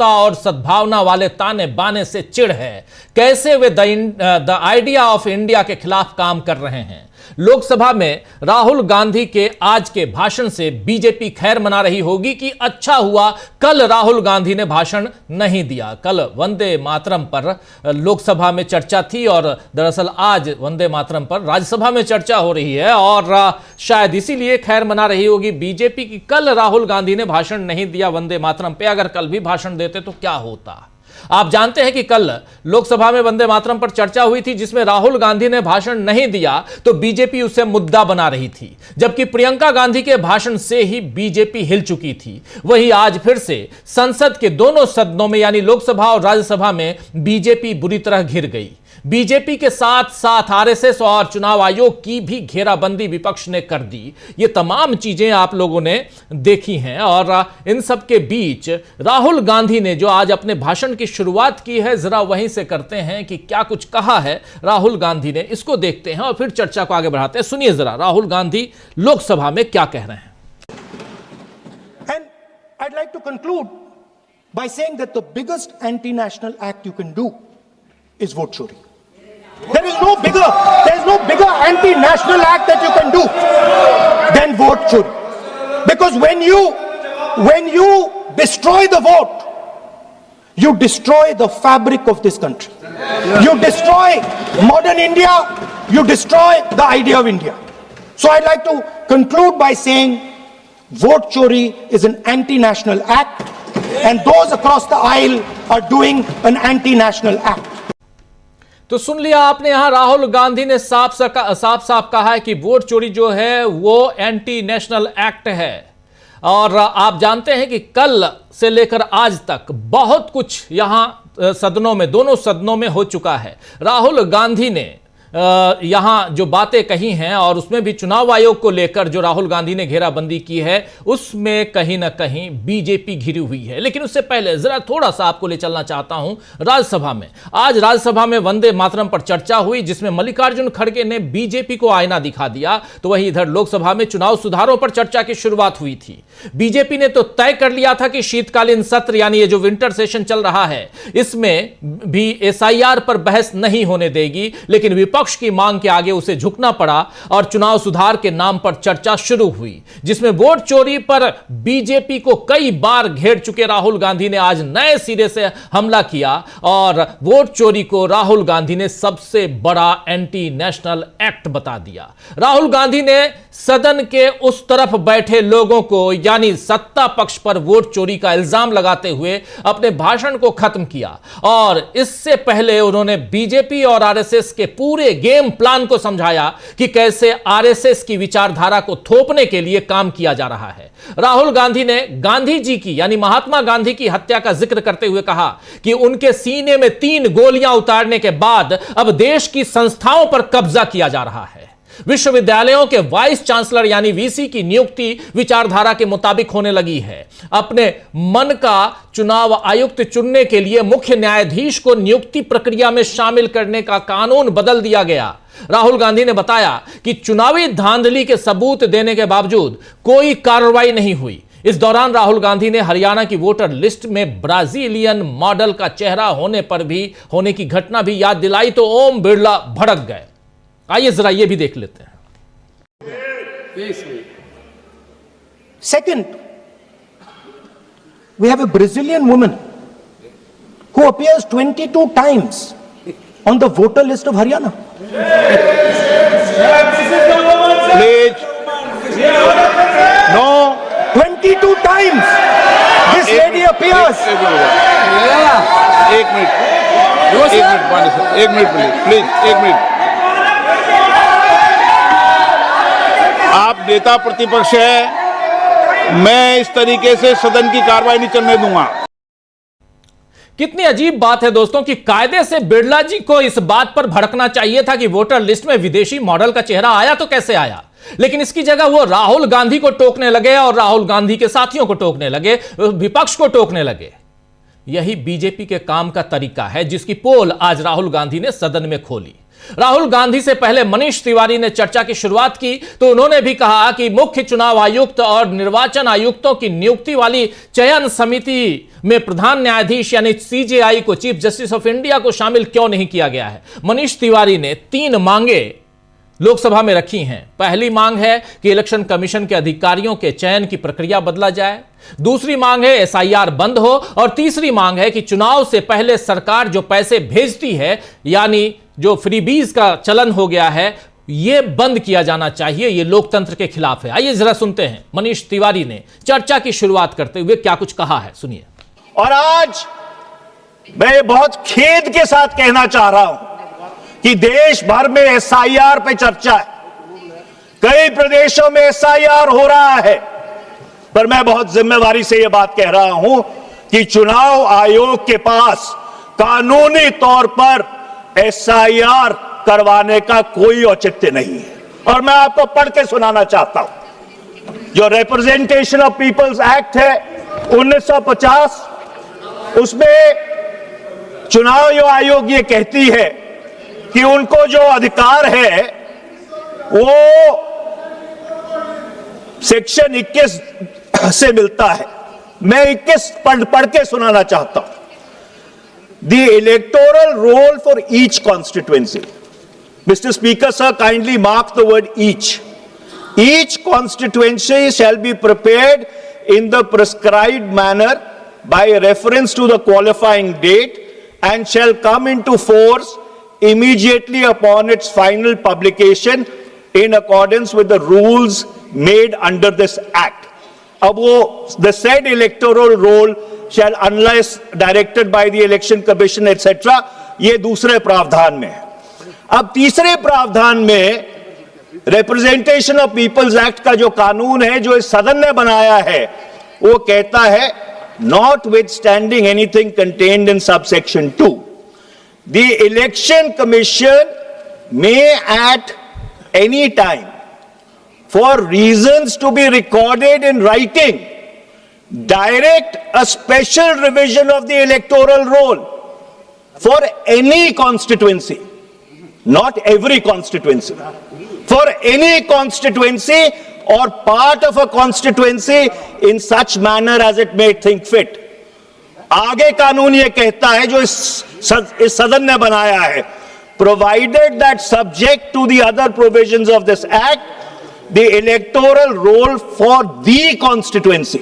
और सद्भावना वाले ताने बाने से चिढ़ है। कैसे way the idea of India के खिलाफ काम कर रहे हैं। लोकसभा में राहुल गांधी के आज के भाषण से बीजेपी खैर मना रही होगी कि अच्छा हुआ कल राहुल गांधी ने भाषण नहीं दिया। कल वंदे मातरम पर लोकसभा में चर्चा थी और दरअसल आज वंदे मातरम पर राज्यसभा में चर्चा हो रही है और शायद इसीलिए खैर मना रही होगी बीजेपी की कल राहुल गांधी ने भाषण नहीं दिया वंदे मातरम पे। अगर कल भी भाषण देते तो क्या होता। आप जानते हैं कि कल लोकसभा में वंदे मातरम पर चर्चा हुई थी जिसमें राहुल गांधी ने भाषण नहीं दिया तो बीजेपी उसे मुद्दा बना रही थी, जबकि प्रियंका गांधी के भाषण से ही बीजेपी हिल चुकी थी। वहीं आज फिर से संसद के दोनों सदनों में यानी लोकसभा और राज्यसभा में बीजेपी बुरी तरह घिर गई। बीजेपी के साथ साथ आरएसएस और चुनाव आयोग की भी घेराबंदी विपक्ष ने कर दी। ये तमाम चीजें आप लोगों ने देखी हैं और इन सब के बीच राहुल गांधी ने जो आज अपने भाषण की शुरुआत की है, जरा वहीं से करते हैं कि क्या कुछ कहा है राहुल गांधी ने, इसको देखते हैं और फिर चर्चा को आगे बढ़ाते हैं। सुनिए जरा राहुल गांधी लोकसभा में क्या कह रहे हैं। And I'd like to conclude by saying that the biggest anti-national act you can do is vote chori. There is no bigger anti-national act that you can do than vote chori. Because when you destroy the vote, you destroy the fabric of this country. You destroy modern India, you destroy the idea of India. So I'd like to conclude by saying vote chori is an anti-national act and those across the aisle are doing an anti-national act. तो सुन लिया आपने, यहां राहुल गांधी ने साफ साफ कहा है कि वोट चोरी जो है वो एंटी नेशनल एक्ट है। और आप जानते हैं कि कल से लेकर आज तक बहुत कुछ यहां सदनों में, दोनों सदनों में हो चुका है। राहुल गांधी ने यहां जो बातें कही हैं और उसमें भी चुनाव आयोग को लेकर जो राहुल गांधी ने घेराबंदी की है उसमें कहीं ना कहीं बीजेपी घिरी हुई है। लेकिन उससे पहले जरा थोड़ा सा आपको ले चलना चाहता हूं राज्यसभा में। आज राज्यसभा में वंदे मातरम पर चर्चा हुई जिसमें मल्लिकार्जुन खड़गे ने बीजेपी को आईना दिखा दिया, तो वहीं इधर लोकसभा में चुनाव सुधारों पर चर्चा की शुरुआत हुई थी। बीजेपी ने तो तय कर लिया था कि शीतकालीन सत्र यानी ये जो विंटर सेशन चल रहा है इसमें भी एसआईआर पर बहस नहीं होने देगी, लेकिन विपक्ष की मांग के आगे उसे झुकना पड़ा और चुनाव सुधार के नाम पर चर्चा शुरू हुई, जिसमें वोट चोरी पर बीजेपी को कई बार घेर चुके राहुल गांधी ने आज नए सिरे से हमला किया और वोट चोरी को राहुल गांधी ने सबसे बड़ा एंटी नेशनल एक्ट बता दिया। राहुल गांधी ने सदन के उस तरफ बैठे लोगों को यानी सत्ता पक्ष पर वोट चोरी का इल्जाम लगाते हुए अपने भाषण को खत्म किया और इससे पहले उन्होंने बीजेपी और आरएसएस के पूरे गेम प्लान को समझाया कि कैसे आरएसएस की विचारधारा को थोपने के लिए काम किया जा रहा है। राहुल गांधी ने गांधी जी की यानी महात्मा गांधी की हत्या का जिक्र करते हुए कहा कि उनके सीने में 3 गोलियां उतारने के बाद अब देश की संस्थाओं पर कब्जा किया जा रहा है। विश्वविद्यालयों के वाइस चांसलर यानी वीसी की नियुक्ति विचारधारा के मुताबिक होने लगी है। अपने मन का चुनाव आयुक्त चुनने के लिए मुख्य न्यायाधीश को नियुक्ति प्रक्रिया में शामिल करने का कानून बदल दिया गया। राहुल गांधी ने बताया कि चुनावी धांधली के सबूत देने के बावजूद कोई कार्रवाई नहीं हुई। इस दौरान राहुल गांधी ने हरियाणा की वोटर लिस्ट में ब्राजीलियन मॉडल का चेहरा होने की घटना भी याद दिलाई तो ओम बिरला भड़क गए। आइए जरा ये भी देख लेते हैं। Second, we have a Brazilian woman who appears 22 times on the voter list of Haryana. Please. No. 22 times this lady appears. एक मिनट प्लीज। आप नेता प्रतिपक्ष है, मैं इस तरीके से सदन की कार्रवाई नहीं चलने दूंगा। कितनी अजीब बात है दोस्तों कि कायदे से बिरला जी को इस बात पर भड़कना चाहिए था कि वोटर लिस्ट में विदेशी मॉडल का चेहरा आया तो कैसे आया, लेकिन इसकी जगह वो राहुल गांधी को टोकने लगे और राहुल गांधी के साथियों को टोकने लगे, विपक्ष को टोकने लगे। यही बीजेपी के काम का तरीका है जिसकी पोल आज राहुल गांधी ने सदन में खोली। राहुल गांधी से पहले मनीष तिवारी ने चर्चा की शुरुआत की तो उन्होंने भी कहा कि मुख्य चुनाव आयुक्त और निर्वाचन आयुक्तों की नियुक्ति वाली चयन समिति में प्रधान न्यायाधीश यानी सीजेआई को, चीफ जस्टिस ऑफ इंडिया को शामिल क्यों नहीं किया गया है। मनीष तिवारी ने 3 मांगे लोकसभा में रखी हैं। पहली मांग है कि इलेक्शन कमीशन के अधिकारियों के चयन की प्रक्रिया बदला जाए, दूसरी मांग है एसआईआर बंद हो, और तीसरी मांग है कि चुनाव से पहले सरकार जो पैसे भेजती है यानी जो फ्रीबीज का चलन हो गया है यह बंद किया जाना चाहिए, यह लोकतंत्र के खिलाफ है। आइए जरा सुनते हैं मनीष तिवारी ने चर्चा की शुरुआत करते हुए क्या कुछ कहा है, सुनिए। और आज मैं बहुत खेद के साथ कहना चाह रहा हूं कि देश भर में एसआईआर पे चर्चा है, कई प्रदेशों में एसआईआर हो रहा है, पर मैं बहुत जिम्मेवारी से यह बात कह रहा हूं कि चुनाव आयोग के पास कानूनी तौर पर एसआईआर करवाने का कोई औचित्य नहीं है। और मैं आपको पढ़ के सुनाना चाहता हूं, जो रिप्रेजेंटेशन ऑफ पीपल्स एक्ट है 1950, उसमें चुनाव आयोग ये कहती है कि उनको जो अधिकार है वो सेक्शन 21 से मिलता है। मैं 21 पढ़ के सुनाना चाहता हूं। The electoral roll for each constituency. Mr. Speaker, sir, kindly mark the word each. Each constituency shall be prepared in the prescribed manner by reference to the qualifying date and shall come into force immediately upon its final publication in accordance with the rules made under this act. अब वो the said electoral roll shall unless directed by the election commission etc. ये दूसरे प्रावधान में है। अब तीसरे प्रावधान में रिप्रेजेंटेशन ऑफ पीपल्स एक्ट का जो कानून है जो इस सदन ने बनाया है वो कहता है notwithstanding anything contained in subsection 2, the election commission may at any time, for reasons to be recorded in writing, direct a special revision of the electoral roll for any constituency, not every constituency, for any constituency or part of a constituency in such manner as it may think fit. आगे कानून ये कहता है जो इस सदन ने बनाया है, provided that subject to the other provisions of this act, the electoral roll for the constituency,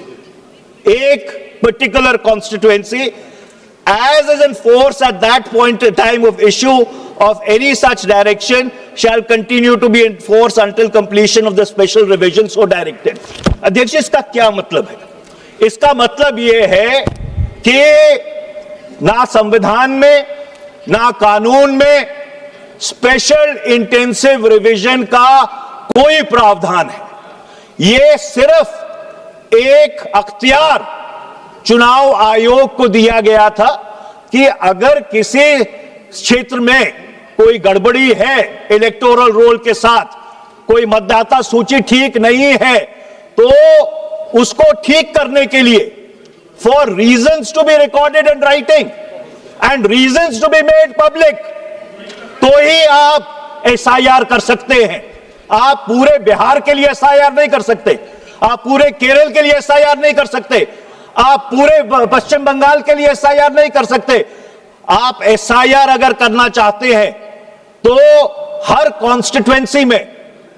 एक particular constituency, as is in force at that point in time of issue of any such direction, shall continue to be in force until completion of the special revision so directed. अध्यक्ष, इसका क्या मतलब है? इसका मतलब ये है कि ना संविधान में ना कानून में स्पेशल इंटेंसिव रिवीजन का कोई प्रावधान है। ये सिर्फ एक अख्तियार चुनाव आयोग को दिया गया था कि अगर किसी क्षेत्र में कोई गड़बड़ी है इलेक्टोरल रोल के साथ, कोई मतदाता सूची ठीक नहीं है, तो उसको ठीक करने के लिए for reasons to be recorded in writing and reasons to be made public, तो ही आप एसआईआर कर सकते हैं। आप पूरे बिहार के लिए एसआईआर नहीं कर सकते, आप पूरे केरल के लिए एसआईआर नहीं कर सकते, आप पूरे पश्चिम बंगाल के लिए एसआईआर नहीं कर सकते। आप एसआईआर अगर करना चाहते हैं तो हर कॉन्स्टिट्यूएंसी में,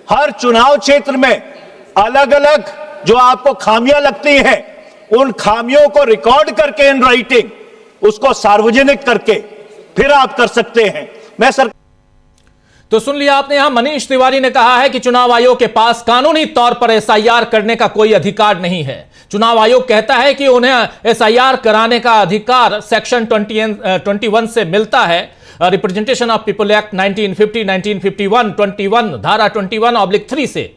हर चुनाव क्षेत्र में अलग अलग जो आपको खामियां लगती हैं, उन खामियों को रिकॉर्ड करके इन राइटिंग उसको सार्वजनिक करके फिर आप कर सकते हैं। मैं सर तो सुन लिया आपने, यहां मनीष तिवारी ने कहा है कि चुनाव आयोग के पास कानूनी तौर पर एसआईआर करने का कोई अधिकार नहीं है। चुनाव आयोग कहता है कि उन्हें एसआईआर कराने का अधिकार सेक्शन 21 से मिलता है, रिप्रेजेंटेशन ऑफ पीपल एक्ट 1950, 1951, 21 धारा 21/3 से।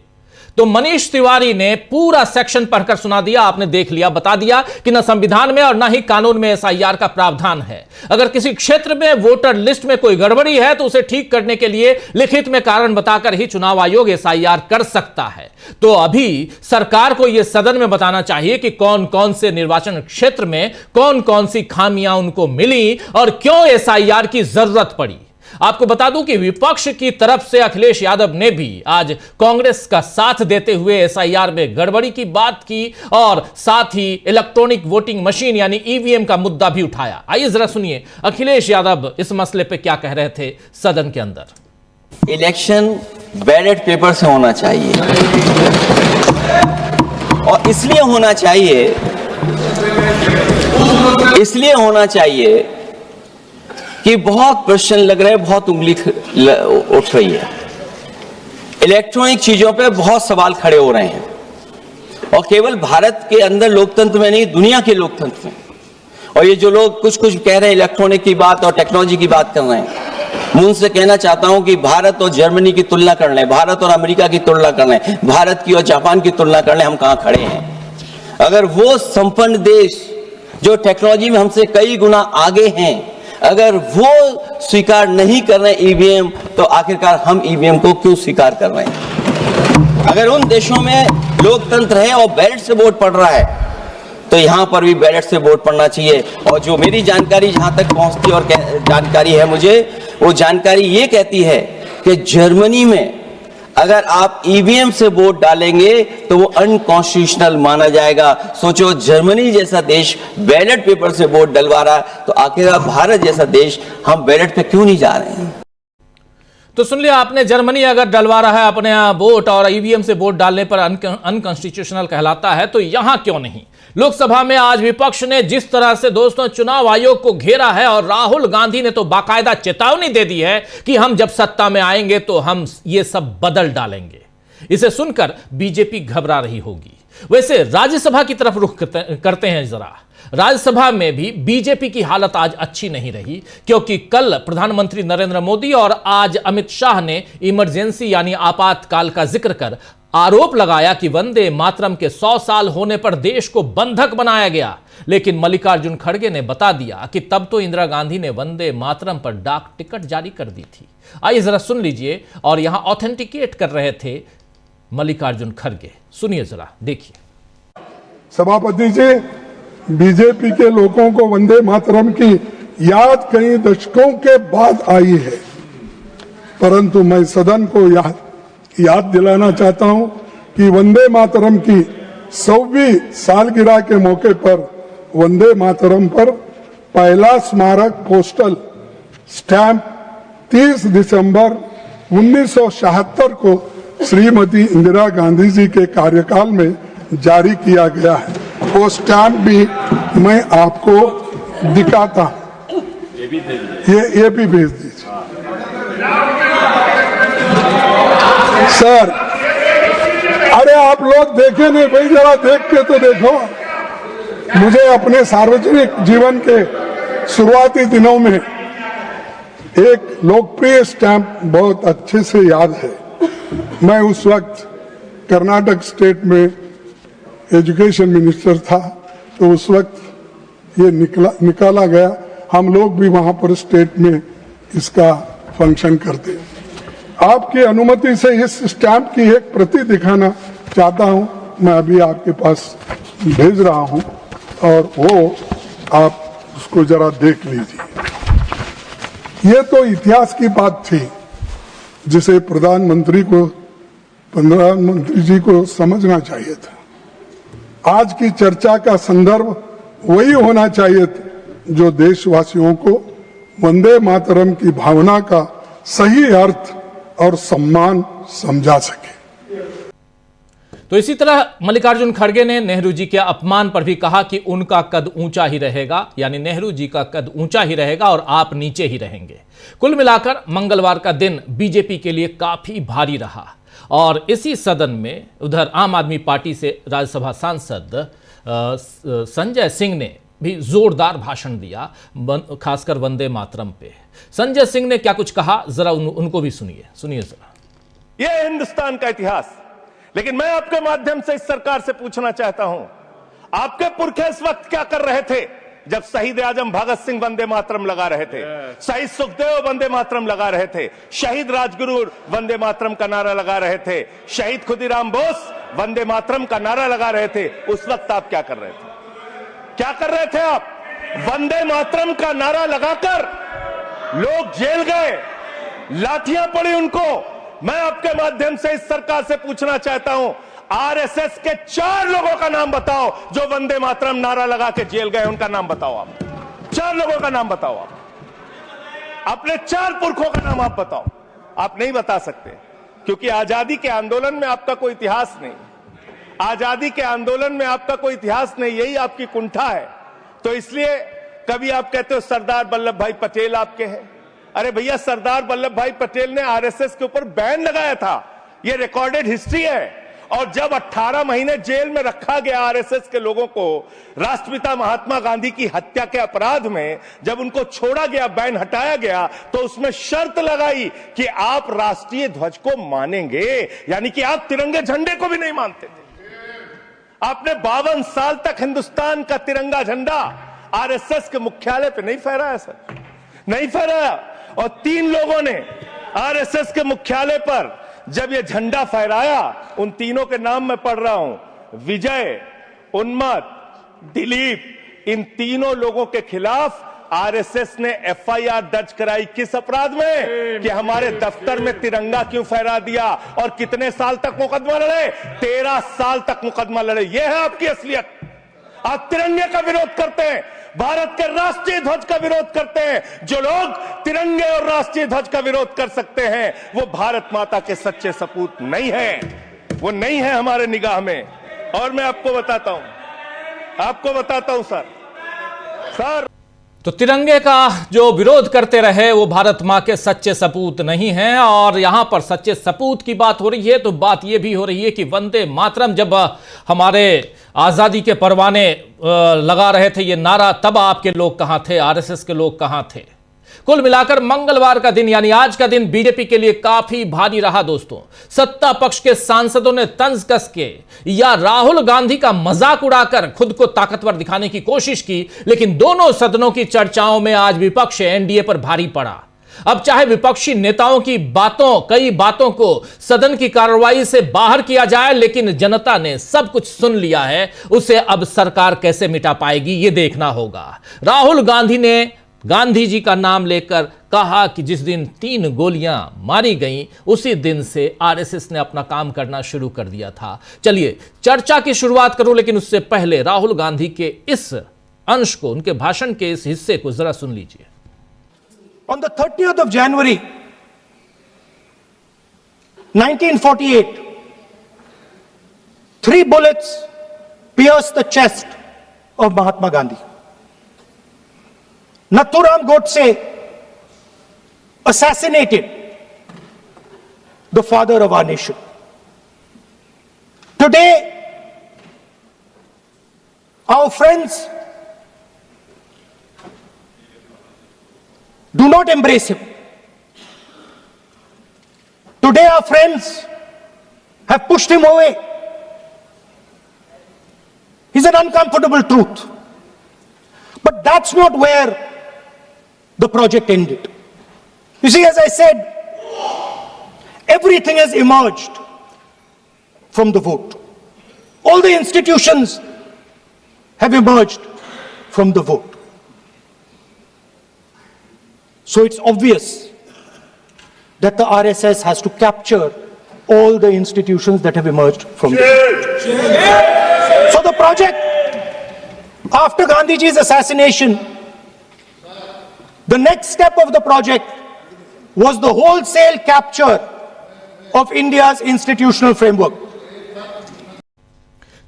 तो मनीष तिवारी ने पूरा सेक्शन पढ़कर सुना दिया, आपने देख लिया, बता दिया कि न संविधान में और न ही कानून में एसआईआर का प्रावधान है। अगर किसी क्षेत्र में वोटर लिस्ट में कोई गड़बड़ी है तो उसे ठीक करने के लिए लिखित में कारण बताकर ही चुनाव आयोग एसआईआर कर सकता है। तो अभी सरकार को यह सदन में बताना चाहिए कि कौन कौन से निर्वाचन क्षेत्र में कौन कौन सी खामियां उनको मिली और क्यों एसआईआर की जरूरत पड़ी। आपको बता दूं कि विपक्ष की तरफ से अखिलेश यादव ने भी आज कांग्रेस का साथ देते हुए एसआईआर में गड़बड़ी की बात की और साथ ही इलेक्ट्रॉनिक वोटिंग मशीन यानी ईवीएम का मुद्दा भी उठाया। आइए जरा सुनिए अखिलेश यादव इस मसले पे क्या कह रहे थे सदन के अंदर। इलेक्शन बैलेट पेपर से होना चाहिए और इसलिए होना चाहिए कि बहुत प्रश्न लग रहे हैं, बहुत उंगली उठ रही है, इलेक्ट्रॉनिक चीजों पे बहुत सवाल खड़े हो रहे हैं और केवल भारत के अंदर लोकतंत्र में नहीं, दुनिया के लोकतंत्र में। और ये जो लोग कुछ कह रहे हैं इलेक्ट्रॉनिक की बात और टेक्नोलॉजी की बात कर रहे हैं, मैं उनसे कहना चाहता हूं कि भारत और जर्मनी की तुलना कर लें, भारत और अमेरिका की तुलना कर लें, भारत की और जापान की तुलना कर लें, हम कहां खड़े हैं। अगर वो संपन्न देश जो टेक्नोलॉजी में हमसे कई गुना आगे हैं, अगर वो स्वीकार नहीं कर रहे ईवीएम, तो आखिरकार हम ईवीएम को क्यों स्वीकार कर रहे हैं। अगर उन देशों में लोकतंत्र है और बैलेट से वोट पड़ रहा है, तो यहां पर भी बैलेट से वोट पड़ना चाहिए। और जो मेरी जानकारी जहां तक पहुंचती और जानकारी है मुझे, वो जानकारी ये कहती है कि जर्मनी में अगर आप ईवीएम से वोट डालेंगे तो वो अनकॉन्स्टिट्यूशनल माना जाएगा। सोचो, जर्मनी जैसा देश बैलेट पेपर से वोट डलवा रहा है, तो आखिर भारत जैसा देश हम बैलेट पे क्यों नहीं जा रहे हैं। तो सुन लिया आपने, जर्मनी अगर डलवा रहा है अपने यहाँ वोट और ईवीएम से वोट डालने पर अनकॉन्स्टिट्यूशनल कहलाता है, तो यहां क्यों नहीं। लोकसभा में आज विपक्ष ने जिस तरह से दोस्तों चुनाव आयोग को घेरा है और राहुल गांधी ने तो बाकायदा चेतावनी दे दी है कि हम जब सत्ता में आएंगे तो हम ये सब बदल डालेंगे। इसे सुनकर बीजेपी घबरा रही होगी। वैसे राज्यसभा की तरफ रुख करते हैं जरा। राज्यसभा में भी बीजेपी की हालत आज अच्छी नहीं रही, क्योंकि कल प्रधानमंत्री नरेंद्र मोदी और आज अमित शाह ने इमरजेंसी यानी आपातकाल का जिक्र कर आरोप लगाया कि वंदे मातरम के 100 साल होने पर देश को बंधक बनाया गया। लेकिन मल्लिकार्जुन खड़गे ने बता दिया कि तब तो इंदिरा गांधी ने वंदे मातरम पर डाक टिकट जारी कर दी थी। आइए जरा सुन लीजिए, और यहां ऑथेंटिकेट कर रहे थे मल्लिकार्जुन खड़गे। सुनिए जरा, देखिए। सभापति जी, बीजेपी के लोगों को वंदे मातरम की याद कई दशकों के बाद आई है, परंतु मैं सदन को याद दिलाना चाहता हूं कि वंदे मातरम की 100वीं सालगिरह के मौके पर वंदे मातरम पर पहला स्मारक पोस्टल स्टैंप 30 दिसंबर 1976 को श्रीमती इंदिरा गांधी जी के कार्यकाल में जारी किया गया है। वो स्टैंप भी मैं आपको दिखाता हूं, ये भी भेज दीजिए सर। अरे आप लोग देखे नहीं भाई, जरा देख के तो देखो। मुझे अपने सार्वजनिक जीवन के शुरुआती दिनों में एक लोकप्रिय स्टैंप बहुत अच्छे से याद है। मैं उस वक्त कर्नाटक स्टेट में एजुकेशन मिनिस्टर था, तो उस वक्त ये निकाला गया। हम लोग भी वहां पर स्टेट में इसका फंक्शन करते। आपकी अनुमति से इस स्टैंप की एक प्रति दिखाना चाहता हूं। मैं अभी आपके पास भेज रहा हूं और वो आप उसको जरा देख लीजिए। ये तो इतिहास की बात थी जिसे प्रधानमंत्री जी को समझना चाहिए था। आज की चर्चा का संदर्भ वही होना चाहिए जो देशवासियों को वंदे मातरम की भावना का सही अर्थ और सम्मान समझा सके। तो इसी तरह मल्लिकार्जुन खड़गे ने नेहरू जी के अपमान पर भी कहा कि उनका कद ऊंचा ही रहेगा, यानी नेहरू जी का कद ऊंचा ही रहेगा और आप नीचे ही रहेंगे। कुल मिलाकर मंगलवार का दिन बीजेपी के लिए काफी भारी रहा और इसी सदन में उधर आम आदमी पार्टी से राज्यसभा सांसद संजय सिंह ने भी जोरदार भाषण दिया, खासकर वंदे मातरम पे। संजय सिंह ने क्या कुछ कहा, जरा उनको भी सुनिए जरा। यह हिंदुस्तान का इतिहास। लेकिन मैं आपके माध्यम से इस सरकार से पूछना चाहता हूं, आपके पुरखे इस वक्त क्या कर रहे थे जब शहीद आजम भगत सिंह वंदे मातरम लगा रहे थे, शहीद सुखदेव वंदे मातरम लगा रहे थे, शहीद राजगुरु वंदे मातरम का नारा लगा रहे थे, शहीद खुदीराम बोस वंदे मातरम का नारा लगा रहे थे। उस वक्त आप क्या कर रहे थे? क्या कर रहे थे आप? वंदे मातरम का नारा लगाकर लोग जेल गए, लाठियां पड़ी उनको। मैं आपके माध्यम से इस सरकार से पूछना चाहता हूं, आरएसएस के 4 लोगों का नाम बताओ जो वंदे मातरम नारा लगा के जेल गए, उनका नाम बताओ आप। 4 लोगों का नाम बताओ आप, अपने 4 पुरखों का नाम आप बताओ। आप नहीं बता सकते क्योंकि आजादी के आंदोलन में आपका कोई इतिहास नहीं, आजादी के आंदोलन में आपका कोई इतिहास नहीं, यही आपकी कुंठा है। तो इसलिए कभी आप कहते हो सरदार वल्लभ भाई पटेल आपके हैं। अरे भैया, सरदार वल्लभ भाई पटेल ने आरएसएस के ऊपर बैन लगाया था, यह रिकॉर्डेड हिस्ट्री है। और जब 18 महीने जेल में रखा गया आरएसएस के लोगों को राष्ट्रपिता महात्मा गांधी की हत्या के अपराध में, जब उनको छोड़ा गया, बैन हटाया गया, तो उसमें शर्त लगाई कि आप राष्ट्रीय ध्वज को मानेंगे, यानी कि आप तिरंगे झंडे को भी नहीं मानते थे। आपने 52 साल तक हिंदुस्तान का तिरंगा झंडा आरएसएस के मुख्यालय पे नहीं फहराया सर, नहीं फहराया। और 3 लोगों ने आरएसएस के मुख्यालय पर जब ये झंडा फहराया, उन तीनों के नाम मैं पढ़ रहा हूं, विजय, उन्मत, दिलीप, इन तीनों लोगों के खिलाफ आरएसएस ने एफआईआर दर्ज कराई। किस अपराध में? कि हमारे दफ्तर में तिरंगा क्यों फहरा दिया। और कितने साल तक मुकदमा लड़े? 13 साल तक मुकदमा लड़े। यह है आपकी असलियत। आप तिरंगे का विरोध करते हैं, भारत के राष्ट्रीय ध्वज का विरोध करते हैं। जो लोग तिरंगे और राष्ट्रीय ध्वज का विरोध कर सकते हैं, वो भारत माता के सच्चे सपूत नहीं है, वो नहीं है हमारे निगाह में। और मैं आपको बताता हूं सर, तो तिरंगे का जो विरोध करते रहे वो भारत मां के सच्चे सपूत नहीं हैं। और यहां पर सच्चे सपूत की बात हो रही है तो बात यह भी हो रही है कि वंदे मातरम जब हमारे आजादी के परवाने लगा रहे थे ये नारा, तब आपके लोग कहां थे, आरएसएस के लोग कहां थे। कुल मिलाकर मंगलवार का दिन यानी आज का दिन बीजेपी के लिए काफी भारी रहा दोस्तों। सत्ता पक्ष के सांसदों ने तंज कस के या राहुल गांधी का मजाक उड़ाकर खुद को ताकतवर दिखाने की कोशिश की, लेकिन दोनों सदनों की चर्चाओं में आज विपक्ष एनडीए पर भारी पड़ा। अब चाहे विपक्षी नेताओं की कई बातों को सदन की कार्रवाई से बाहर किया जाए, लेकिन जनता ने सब कुछ सुन लिया है। उसे अब सरकार कैसे मिटा पाएगी ये देखना होगा। राहुल गांधी ने गांधी जी का नाम लेकर कहा कि जिस दिन 3 गोलियां मारी गईं, उसी दिन से आरएसएस ने अपना काम करना शुरू कर दिया था। चलिए चर्चा की शुरुआत करूं, लेकिन उससे पहले राहुल गांधी के इस अंश को, उनके भाषण के इस हिस्से को जरा सुन लीजिए। On the 30th of January 1948, 3 bullets pierced the chest of Mahatma Gandhi. Nathuram Godse assassinated the father of our nation. Today, our friends do not embrace him. Today, our friends have pushed him away. He's an uncomfortable truth. But that's not where the project ended. You see, as I said, everything has emerged from the vote. All the institutions have emerged from the vote. So it's obvious that the RSS has to capture all the institutions that have emerged from the vote. So the project, after Gandhiji's assassination, the next step of the project was the wholesale capture of India's institutional framework.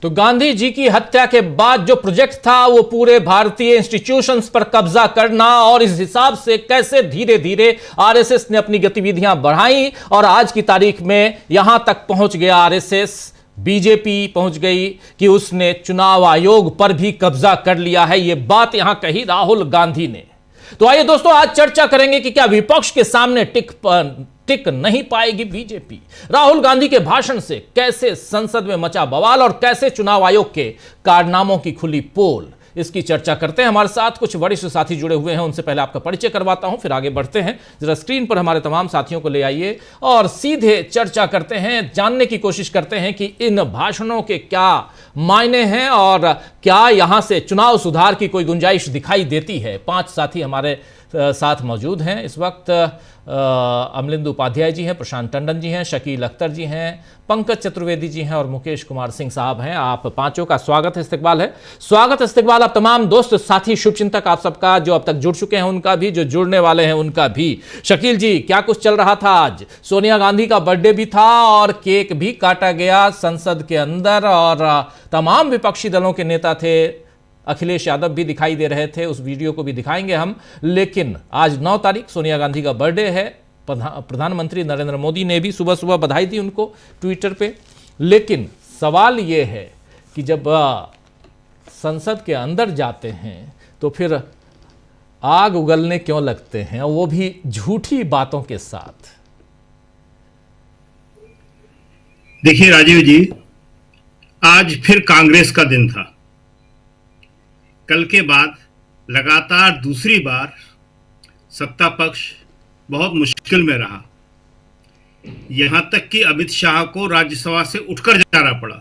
तो गांधी जी की हत्या के बाद जो project था वो पूरे भारतीय इंस्टीट्यूशंस पर कब्जा करना, और इस हिसाब से कैसे धीरे धीरे आरएसएस ने अपनी गतिविधियां बढ़ाई और आज की तारीख में यहां तक पहुंच गया आरएसएस, बीजेपी पहुंच गई कि उसने चुनाव आयोग पर भी कब्जा कर लिया है। यह बात यहां कही राहुल गांधी ने। तो आइए दोस्तों, आज चर्चा करेंगे कि क्या विपक्ष के सामने टिक नहीं पाएगी बीजेपी। राहुल गांधी के भाषण से कैसे संसद में मचा बवाल और कैसे चुनाव आयोग के कारनामों की खुली पोल, इसकी चर्चा करते हैं। हमारे साथ कुछ वरिष्ठ साथी जुड़े हुए हैं, उनसे पहले आपका परिचय करवाता हूं, फिर आगे बढ़ते हैं। जरा स्क्रीन पर हमारे तमाम साथियों को ले आइए और सीधे चर्चा करते हैं, जानने की कोशिश करते हैं कि इन भाषणों के क्या मायने हैं और क्या यहां से चुनाव सुधार की कोई गुंजाइश दिखाई देती है। 5 साथी हमारे साथ मौजूद हैं इस वक्त। अमलिंदु उपाध्याय जी हैं, प्रशांत टंडन जी हैं, शकील अख्तर जी हैं, पंकज चतुर्वेदी जी हैं और मुकेश कुमार सिंह साहब हैं। आप पांचों का स्वागत इस्तकबाल है। स्वागत इस्तकबाल आप तमाम दोस्त साथी शुभचिंतक आप सबका, जो अब तक जुड़ चुके हैं उनका भी, जो जुड़ने वाले हैं उनका भी। शकील जी, क्या कुछ चल रहा था आज? सोनिया गांधी का बर्थडे भी था और केक भी काटा गया संसद के अंदर, और तमाम विपक्षी दलों के नेता थे, अखिलेश यादव भी दिखाई दे रहे थे, उस वीडियो को भी दिखाएंगे हम। लेकिन आज 9 तारीख सोनिया गांधी का बर्थडे है। प्रधानमंत्री नरेंद्र मोदी ने भी सुबह सुबह बधाई दी उनको ट्विटर पे। लेकिन सवाल ये है कि जब संसद के अंदर जाते हैं तो फिर आग उगलने क्यों लगते हैं, वो भी झूठी बातों के साथ? देखिए राजीव जी, आज फिर कांग्रेस का दिन था। कल के बाद लगातार दूसरी बार सत्ता पक्ष बहुत मुश्किल में रहा। यहां तक कि अमित शाह को राज्यसभा से उठकर जाना पड़ा।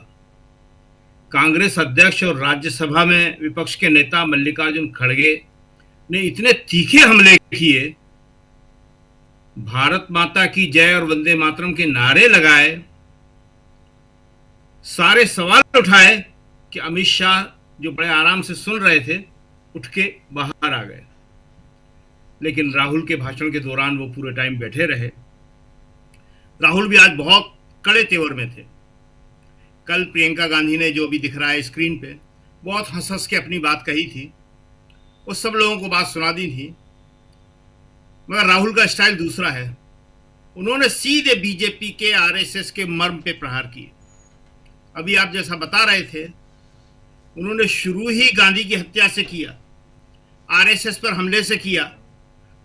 कांग्रेस अध्यक्ष और राज्यसभा में विपक्ष के नेता मल्लिकार्जुन खड़गे ने इतने तीखे हमले किए, भारत माता की जय और वंदे मातरम के नारे लगाए, सारे सवाल उठाए कि अमित शाह जो बड़े आराम से सुन रहे थे उठ के बाहर आ गए। लेकिन राहुल के भाषण के दौरान वो पूरे टाइम बैठे रहे। राहुल भी आज बहुत कड़े तेवर में थे। कल प्रियंका गांधी ने, जो भी दिख रहा है स्क्रीन पे, बहुत हंस हंस के अपनी बात कही थी, वो सब लोगों को बात सुना दी थी। मगर राहुल का स्टाइल दूसरा है। उन्होंने सीधे बीजेपी के, आरएसएस के मर्म पे प्रहार किए। अभी आप जैसा बता रहे थे, उन्होंने शुरू ही गांधी की हत्या से किया, आरएसएस पर हमले से किया,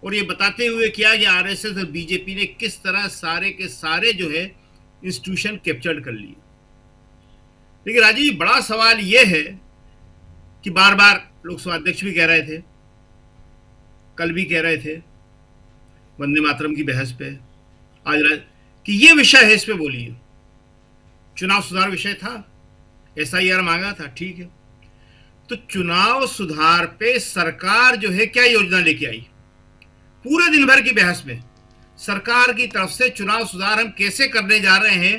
और ये बताते हुए किया कि आरएसएस और बीजेपी ने किस तरह सारे के सारे जो है इंस्टीट्यूशन कैप्चर्ड कर लिए। लेकिन राजीव जी, बड़ा सवाल ये है कि बार बार लोकसभा अध्यक्ष भी कह रहे थे, कल भी कह रहे थे वंदे मातरम की बहस पे, आज कि ये विषय है, इस पे बोलिए। चुनाव सुधार विषय था, एसआईआर मांगा था, ठीक है। तो चुनाव सुधार पे सरकार जो है क्या योजना लेके आई? पूरे दिन भर की बहस में सरकार की तरफ से चुनाव सुधार हम कैसे करने जा रहे हैं,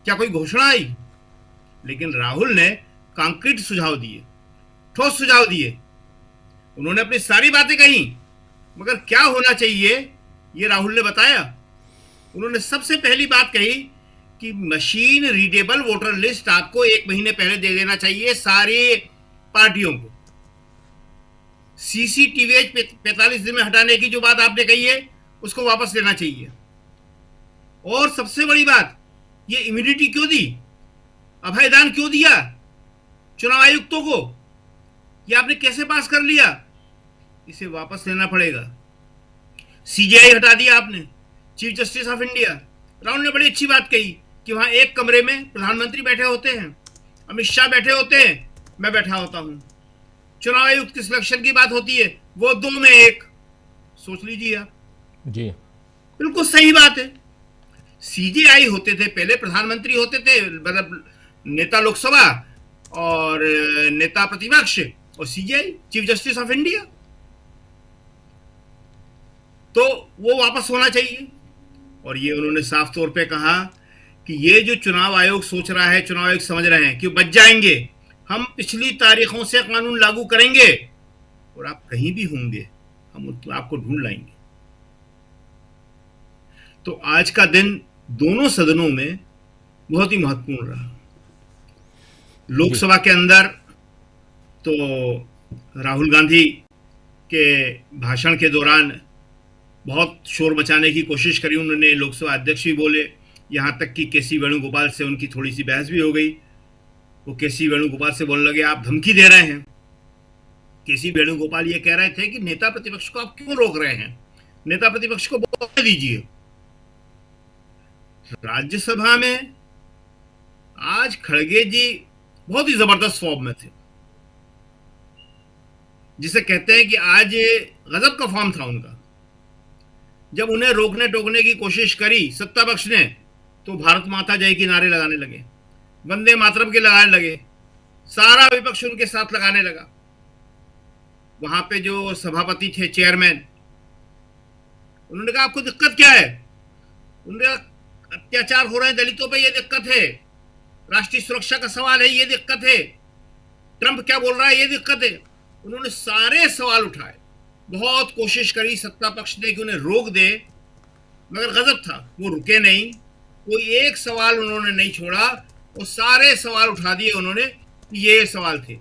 क्या कोई घोषणा आई? लेकिन राहुल ने कॉन्क्रीट सुझाव दिए, ठोस सुझाव दिए। उन्होंने अपनी सारी बातें कही, मगर क्या होना चाहिए ये राहुल ने बताया। उन्होंने सबसे पहली बात कही कि मशीन रीडेबल वोटर लिस्ट आपको 1 महीने पहले दे देना चाहिए सारी पार्टियों को। सीसीटीवी 45 दिन में हटाने की जो बात आपने कही है, उसको वापस लेना चाहिए। और सबसे बड़ी बात, ये इम्यूनिटी क्यों दी, अभयदान क्यों दिया चुनाव आयुक्तों को? ये आपने कैसे पास कर लिया? इसे वापस लेना पड़ेगा। सीजीआई हटा दिया आपने, chief justice of India. Rahul ने बड़ी अच्छी बात कही कि वहां एक कमरे में प्रधानमंत्री बैठे होते हैं, अमित शाह बैठे होते हैं, मैं बैठा होता हूं। चुनाव आयुक्त की सिलेक्शन की बात होती है, वो 2 में 1। सोच लीजिए आप जी, बिल्कुल सही बात है। सीजीआई होते थे पहले, प्रधानमंत्री होते थे, मतलब नेता लोकसभा और नेता प्रतिपक्ष, और CGI chief justice of India. तो वो वापस होना चाहिए। और ये उन्होंने साफ तौर पे कहा कि ये जो चुनाव आयोग सोच रहा है, चुनाव आयोग समझ रहे हैं कि बच जाएंगे, हम पिछली तारीखों से कानून लागू करेंगे और आप कहीं भी होंगे हम आपको ढूंढ लाएंगे। तो आज का दिन दोनों सदनों में बहुत ही महत्वपूर्ण रहा। लोकसभा के अंदर तो राहुल गांधी के भाषण के दौरान बहुत शोर मचाने की कोशिश करी उन्होंने, लोकसभा अध्यक्ष भी बोले, यहां तक कि केसी वेणुगोपाल से उनकी थोड़ी सी बहस भी हो गई। वो केसी वेणुगोपाल से बोलने लगे आप धमकी दे रहे हैं। केसी वेणुगोपाल ये कह रहे थे कि नेता प्रतिपक्ष को आप क्यों रोक रहे हैं, नेता प्रतिपक्ष को बोलने दीजिए। राज्यसभा में आज खड़गे जी बहुत ही जबरदस्त फॉर्म में थे, जिसे कहते हैं कि आज गजब का फॉर्म था उनका। जब उन्हें रोकने टोकने की कोशिश करी सत्ता पक्ष ने, तो भारत माता जय के नारे लगाने लगे, वंदे मातरम के लगाने लगे, सारा विपक्ष उनके साथ लगाने लगा। वहां पे जो सभापति थे, चेयरमैन, उन्होंने कहा आपको दिक्कत क्या है? उन्होंने कहा अत्याचार हो रहे हैं दलितों पे, ये दिक्कत है। राष्ट्रीय सुरक्षा का सवाल है, ये दिक्कत है। ट्रंप क्या बोल रहा है, ये दिक्कत है। उन्होंने सारे सवाल उठाए, बहुत कोशिश करी सत्ता पक्ष ने कि उन्हें रोक दे, मगर गजब था, वो रुके नहीं। कोई एक सवाल उन्होंने नहीं छोड़ा और सारे सवाल उठा दिए उन्होंने, ये सवाल थे।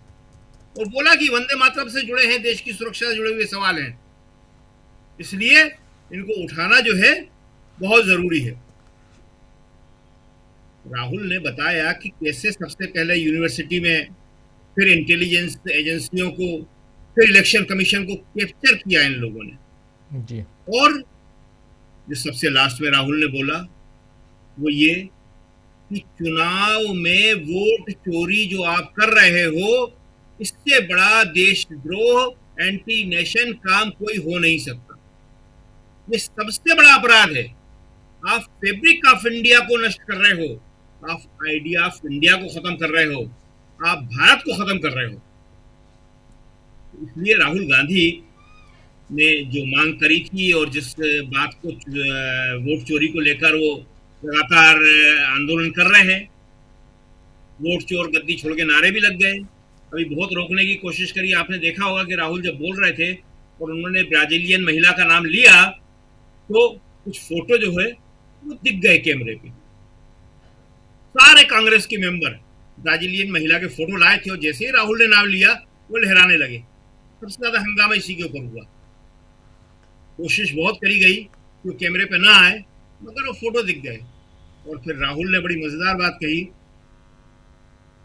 और बोला कि वंदे मातरम से जुड़े हैं, देश की सुरक्षा से जुड़े हुए सवाल हैं, इसलिए इनको उठाना जो है बहुत जरूरी है। राहुल ने बताया कि कैसे सबसे पहले यूनिवर्सिटी में, फिर इंटेलिजेंस एजेंसियों को, फिर इलेक्शन कमीशन को कैप्चर किया इन लोगों ने जी। और जो सबसे लास्ट में राहुल ने बोला वो ये कि चुनाव में वोट चोरी जो आप कर रहे हो, इससे बड़ा देशद्रोह, एंटी नेशन काम कोई हो नहीं सकता। ये सबसे बड़ा अपराध है। आप फैब्रिक ऑफ इंडिया को नष्ट कर रहे हो, आप आइडिया ऑफ इंडिया को खत्म कर रहे हो, आप भारत को खत्म कर रहे हो। इसलिए राहुल गांधी ने जो मांग करी थी और जिस बात को वोट चोरी को लेकर वो लगातार आंदोलन कर रहे हैं, वोट चोर गद्दी छोड़ के नारे भी लग गए, अभी बहुत रोकने की कोशिश करी। आपने देखा होगा कि राहुल जब बोल रहे थे और उन्होंने ब्राजीलियन महिला का नाम लिया तो कुछ फोटो जो है वो दिख गए कैमरे पे। सारे कांग्रेस के मेंबर ब्राजीलियन महिला के फोटो लाए थे और जैसे ही राहुल ने नाम लिया वो लहराने लगे। सबसे ज्यादा हंगामा इसी के ऊपर हुआ। कोशिश बहुत करी गई कि वो कैमरे पे ना आए, मगर वो फोटो दिख गए। और फिर राहुल ने बड़ी मजेदार बात कही,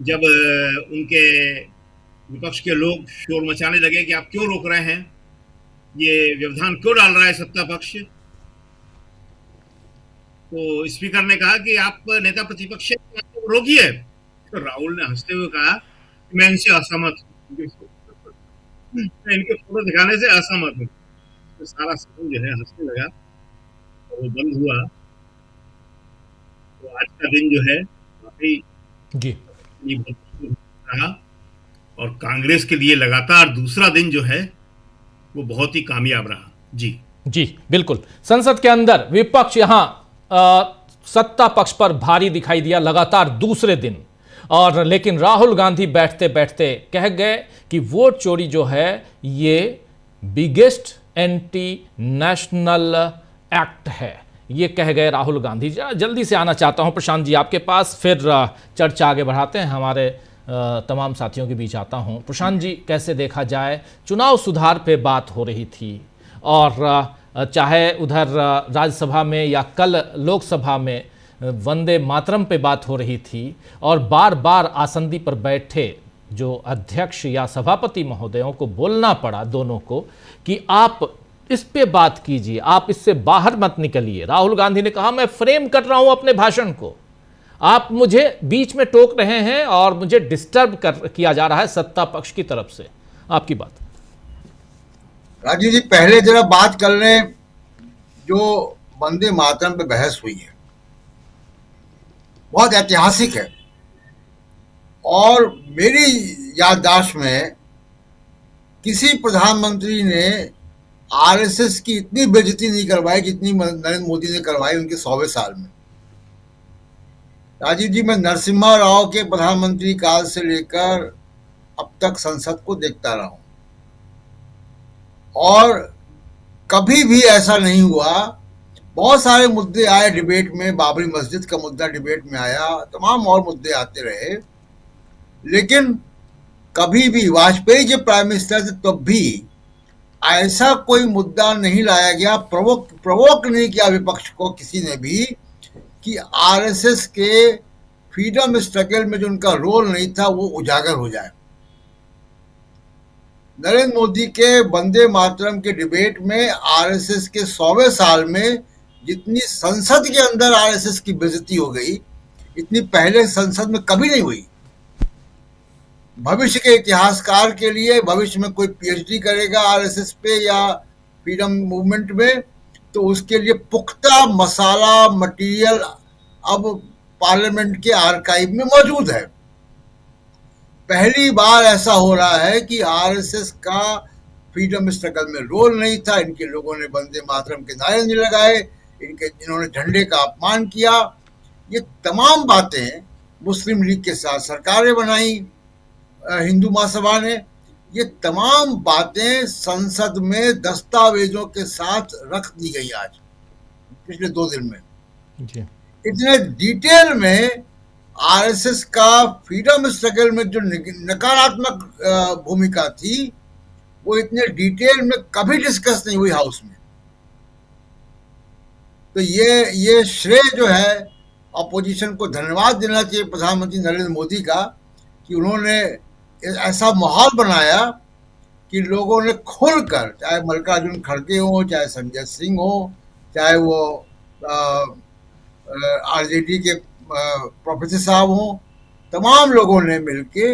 जब उनके विपक्ष के लोग शोर मचाने लगे कि आप क्यों रोक रहे हैं, ये व्यवधान क्यों डाल रहा है सत्ता पक्ष, तो स्पीकर ने कहा कि आप नेता प्रतिपक्ष रोकिए। तो राहुल ने हंसते हुए कहा मैं इनसे असहमत हूं, मैं इनके फोटो दिखाने से असहमत हूँ। तो सारा समूह जो है हंसने लगा और वो बंद हुआ। तो आज का दिन जो है काफी जी रहा और कांग्रेस के लिए लगातार दूसरा दिन जो है वो बहुत ही कामयाब रहा। जी जी बिल्कुल। संसद के अंदर विपक्ष यहां सत्ता पक्ष पर भारी दिखाई दिया लगातार दूसरे दिन, और लेकिन राहुल गांधी बैठते बैठते कह गए कि वोट चोरी जो है ये बिगेस्ट एंटी नेशनल एक्ट है, ये कह गए राहुल गांधी। जल्दी से आना चाहता हूं प्रशांत जी आपके पास, फिर चर्चा आगे बढ़ाते हैं, हमारे तमाम साथियों के बीच आता हूं। प्रशांत जी, कैसे देखा जाए, चुनाव सुधार पे बात हो रही थी और चाहे उधर राज्यसभा में या कल लोकसभा में वंदे मातरम पे बात हो रही थी, और बार बार आसंदी पर बैठे जो अध्यक्ष या सभापति महोदयों को बोलना पड़ा दोनों को कि आप इस पे बात कीजिए, आप इससे बाहर मत निकलिए। राहुल गांधी ने कहा मैं फ्रेम कर रहा हूं अपने भाषण को, आप मुझे बीच में टोक रहे हैं और मुझे डिस्टर्ब किया जा रहा है सत्ता पक्ष की तरफ से। आपकी बात। राजीव जी, पहले जरा बात कर लें जो वंदे मातरम पे बहस हुई है, बहुत ऐतिहासिक है। और मेरी याददाश्त में किसी प्रधानमंत्री ने आरएसएस की इतनी बेइज्जती नहीं करवाई जितनी नरेंद्र मोदी ने करवाई उनके 100वें साल में। राजीव जी, मैं नरसिम्हा राव के प्रधानमंत्री काल से लेकर अब तक संसद को देखता रहा हूं और कभी भी ऐसा नहीं हुआ। बहुत सारे मुद्दे आए डिबेट में, बाबरी मस्जिद का मुद्दा डिबेट में आया, तमाम और मुद्दे आते रहे, लेकिन कभी भी वाजपेयी जब प्राइम मिनिस्टर थे तब भी ऐसा कोई मुद्दा नहीं लाया गया, प्रवोक नहीं किया विपक्ष को किसी ने भी कि आरएसएस के फ्रीडम स्ट्रगल में जो उनका रोल नहीं था वो उजागर हो जाए। नरेंद्र मोदी के वंदे मातरम के डिबेट में आरएसएस के 100वें साल में जितनी संसद के अंदर आरएसएस की बेइज्जती हो गई, इतनी पहले संसद में कभी नहीं हुई। भविष्य के इतिहासकार के लिए, भविष्य में कोई पीएचडी करेगा आरएसएस पे या फ्रीडम मूवमेंट में, तो उसके लिए पुख्ता मसाला मटेरियल अब पार्लियामेंट के आर्काइव में मौजूद है। पहली बार ऐसा हो रहा है कि आरएसएस का फ्रीडम स्ट्रगल में रोल नहीं था, इनके लोगों ने वंदे मातरम के नारे नहीं लगाए, इन्होंने झंडे का अपमान किया। ये तमाम बातें मुस्लिम लीग के साथ सरकारें बनाई, हिंदू महासभा ने, ये तमाम बातें संसद में दस्तावेजों के साथ रख दी गई आज पिछले 2 दिन में। जी। इतने डिटेल में आरएसएस का फ्रीडम स्ट्रगल में जो नकारात्मक भूमिका थी वो इतने डिटेल में कभी डिस्कस नहीं हुई हाउस में। तो ये श्रेय जो है अपोजिशन को धन्यवाद देना चाहिए प्रधानमंत्री नरेंद्र मोदी का कि उन्होंने ऐसा माहौल बनाया कि लोगों ने खुलकर, चाहे मल्लिकार्जुन खड़गे हो, चाहे संजय सिंह हो, चाहे वो आरजेडी के प्रोफेसर साहब हो, तमाम लोगों ने मिलके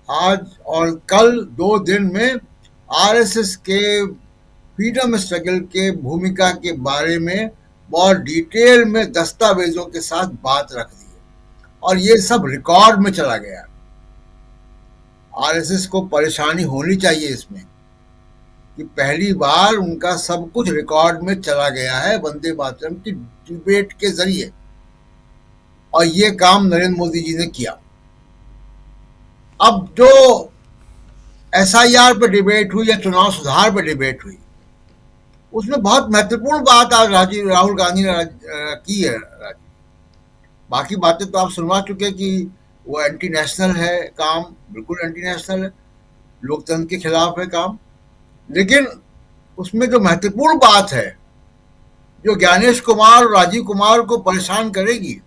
आज और कल 2 दिन में आरएसएस के फ्रीडम स्ट्रगल के भूमिका के बारे में बहुत डिटेल में दस्तावेजों के साथ बात रख दी है और ये सब रिकॉर्ड में चला गया। आरएसएस को परेशानी होनी चाहिए इसमें कि पहली बार उनका सब कुछ रिकॉर्ड में चला गया है वंदे मातरम की डिबेट के जरिए, और ये काम नरेंद्र मोदी जी ने किया। अब जो एसआईआर पे डिबेट हुई या चुनाव सुधार पे डिबेट हुई, उसमें बहुत महत्वपूर्ण बात आज राहुल गांधी ने की है। बाकी बातें तो आप सुनवा चुके कि वो एंटी नेशनल है काम, बिल्कुल एंटी नेशनल है, लोकतंत्र के खिलाफ है काम। लेकिन उसमें जो महत्वपूर्ण बात है, जो ज्ञानेश कुमार और राजीव कुमार को परेशान करेगी,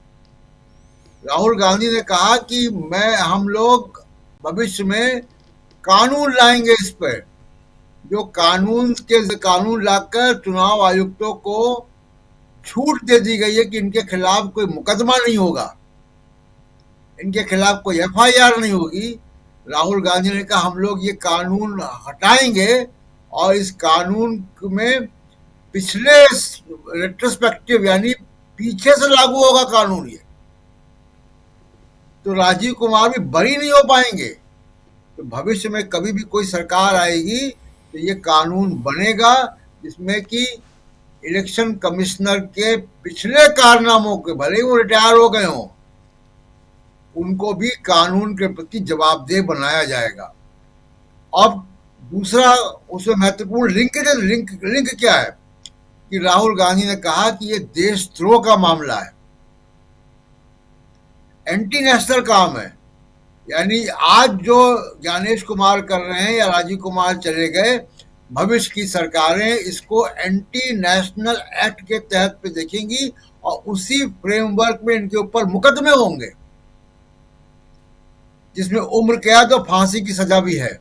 राहुल गांधी ने कहा कि हम लोग भविष्य में कानून लाएंगे इस पर, जो कानून लाकर चुनाव आयुक्तों को छूट दे दी गई है कि इनके खिलाफ कोई मुकदमा नहीं होगा, इनके खिलाफ कोई एफआईआर नहीं होगी। राहुल गांधी ने कहा हम लोग ये कानून हटाएंगे और इस कानून में पिछले रेट्रोस्पेक्टिव यानी पीछे से लागू होगा कानून ये, तो राजीव कुमार भी बरी नहीं हो पाएंगे। तो भविष्य में कभी भी कोई सरकार आएगी तो ये कानून बनेगा जिसमें कि इलेक्शन कमिश्नर के पिछले कारनामों के, भले ही वो रिटायर हो गए हों, उनको भी कानून के प्रति जवाबदेह बनाया जाएगा। अब दूसरा उसमें महत्वपूर्ण लिंक क्या है कि राहुल गांधी ने कहा कि ये देशद्रोह का मामला है, एंटी नेशनल काम है। यानी आज जो ज्ञानेश कुमार कर रहे हैं या राजीव कुमार चले गए, भविष्य की सरकारें इसको एंटी नेशनल एक्ट के तहत पे देखेंगी और उसी फ्रेमवर्क में इनके ऊपर मुकदमे होंगे, जिसमें उम्र कैद और फांसी की सजा भी है।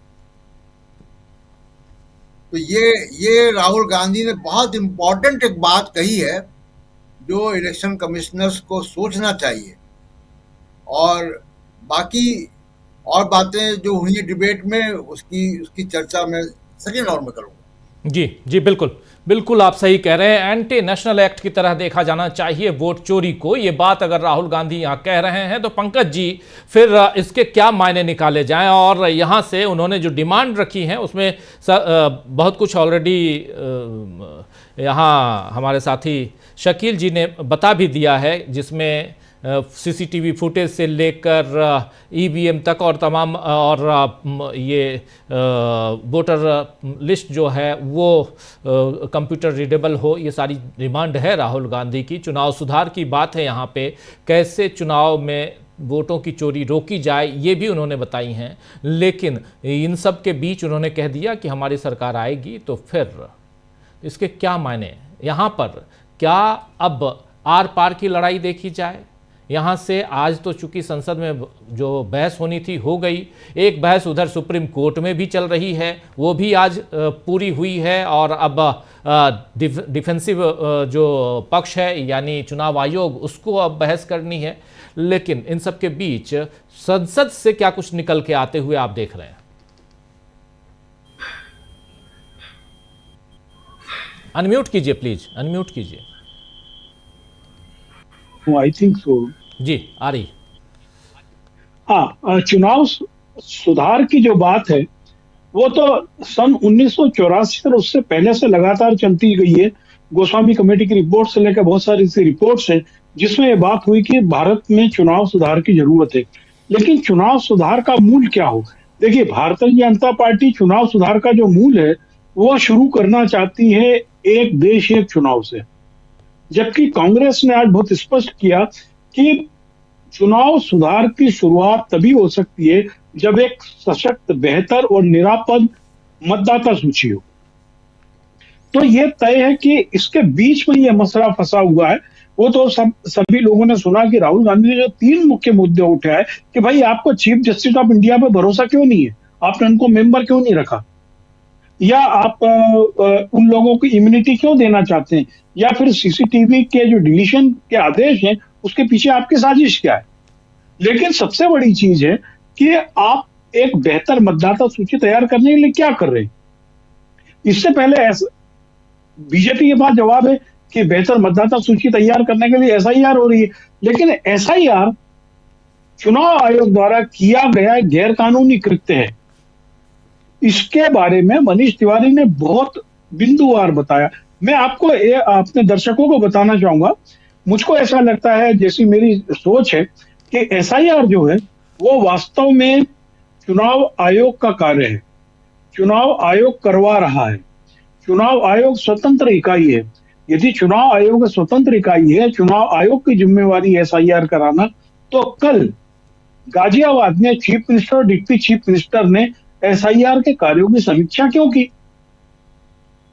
तो ये राहुल गांधी ने बहुत इंपॉर्टेंट एक बात कही है जो इलेक्शन कमिश्नर्स को सोचना चाहिए। और बाकी और बातें जो हुई डिबेट में उसकी चर्चा मैं सेकेंड राउंड में करूंगा। जी बिल्कुल आप सही कह रहे हैं। एंटी नेशनल एक्ट की तरह देखा जाना चाहिए वोट चोरी को। ये बात अगर राहुल गांधी यहाँ कह रहे हैं तो पंकज जी फिर इसके क्या मायने निकाले जाएं। और यहाँ से उन्होंने जो डिमांड रखी है उसमें बहुत कुछ ऑलरेडी यहाँ हमारे साथी शकील जी ने बता भी दिया है, जिसमें सीसीटीवी फुटेज से लेकर ईवीएम तक और तमाम और ये वोटर लिस्ट जो है वो कंप्यूटर रीडेबल हो, ये सारी डिमांड है राहुल गांधी की। चुनाव सुधार की बात है यहाँ पे, कैसे चुनाव में वोटों की चोरी रोकी जाए ये भी उन्होंने बताई हैं। लेकिन इन सब के बीच उन्होंने कह दिया कि हमारी सरकार आएगी तो फिर इसके क्या मायने। यहाँ पर क्या अब आर पार की लड़ाई देखी जाए? यहाँ से आज तो चूंकि संसद में जो बहस होनी थी हो गई, एक बहस उधर सुप्रीम कोर्ट में भी चल रही है, वो भी आज पूरी हुई है। और अब डिफेंसिव जो पक्ष है यानी चुनाव आयोग, उसको अब बहस करनी है। लेकिन इन सब के बीच संसद से क्या कुछ निकल के आते हुए आप देख रहे हैं? अनम्यूट कीजिए प्लीज, अनम्यूट कीजिए। आई थिंक सो जी आ रही। हाँ, चुनाव सुधार की जो बात है वो तो सन 1984 और उससे पहले से लगातार चलती गई है। गोस्वामी कमेटी की रिपोर्ट से लेकर बहुत सारी ऐसी रिपोर्ट्स हैं जिसमें ये बात हुई कि भारत में चुनाव सुधार की जरूरत है। लेकिन चुनाव सुधार का मूल क्या हो? देखिए, भारतीय जनता पार्टी चुनाव सुधार का जो मूल है वो शुरू करना चाहती है एक देश एक चुनाव से, जबकि कांग्रेस ने आज बहुत स्पष्ट किया कि चुनाव सुधार की शुरुआत तभी हो सकती है जब एक सशक्त, बेहतर और निरापद मतदाता सूची हो। तो ये तय है कि इसके बीच में ये मसला फंसा हुआ है। वो तो सभी लोगों ने सुना कि राहुल गांधी ने जो 3 मुख्य मुद्दे उठाए कि भाई आपको चीफ जस्टिस ऑफ इंडिया पे भरोसा क्यों नहीं है, आपने उनको मेंबर क्यों नहीं रखा, या आप उन लोगों को इम्यूनिटी क्यों देना चाहते हैं, या फिर सीसीटीवी के जो डिलीशन के आदेश हैं उसके पीछे आपकी साजिश क्या है। लेकिन सबसे बड़ी चीज है कि आप एक बेहतर मतदाता सूची तैयार करने के लिए क्या कर रहे हैं। इससे पहले बीजेपी के पास जवाब है कि बेहतर मतदाता सूची तैयार करने के लिए एसआईआर हो रही है, लेकिन एसआईआर चुनाव आयोग द्वारा किया गया गैर कानूनी कृत्य है। इसके बारे में मनीष तिवारी ने बहुत बिंदुवार बताया। मैं आपको अपने दर्शकों को बताना चाहूंगा, मुझको ऐसा लगता है, जैसी मेरी सोच है, कि एसआईआर जो है वो वास्तव में चुनाव आयोग का कार्य है। चुनाव आयोग करवा रहा है। चुनाव आयोग स्वतंत्र इकाई है। यदि चुनाव आयोग स्वतंत्र इकाई है, चुनाव आयोग की जिम्मेवारी एसआईआर कराना, तो कल गाजियाबाद में चीफ मिनिस्टर और डिप्टी चीफ मिनिस्टर ने एसआईआर के कार्यों की समीक्षा क्यों की?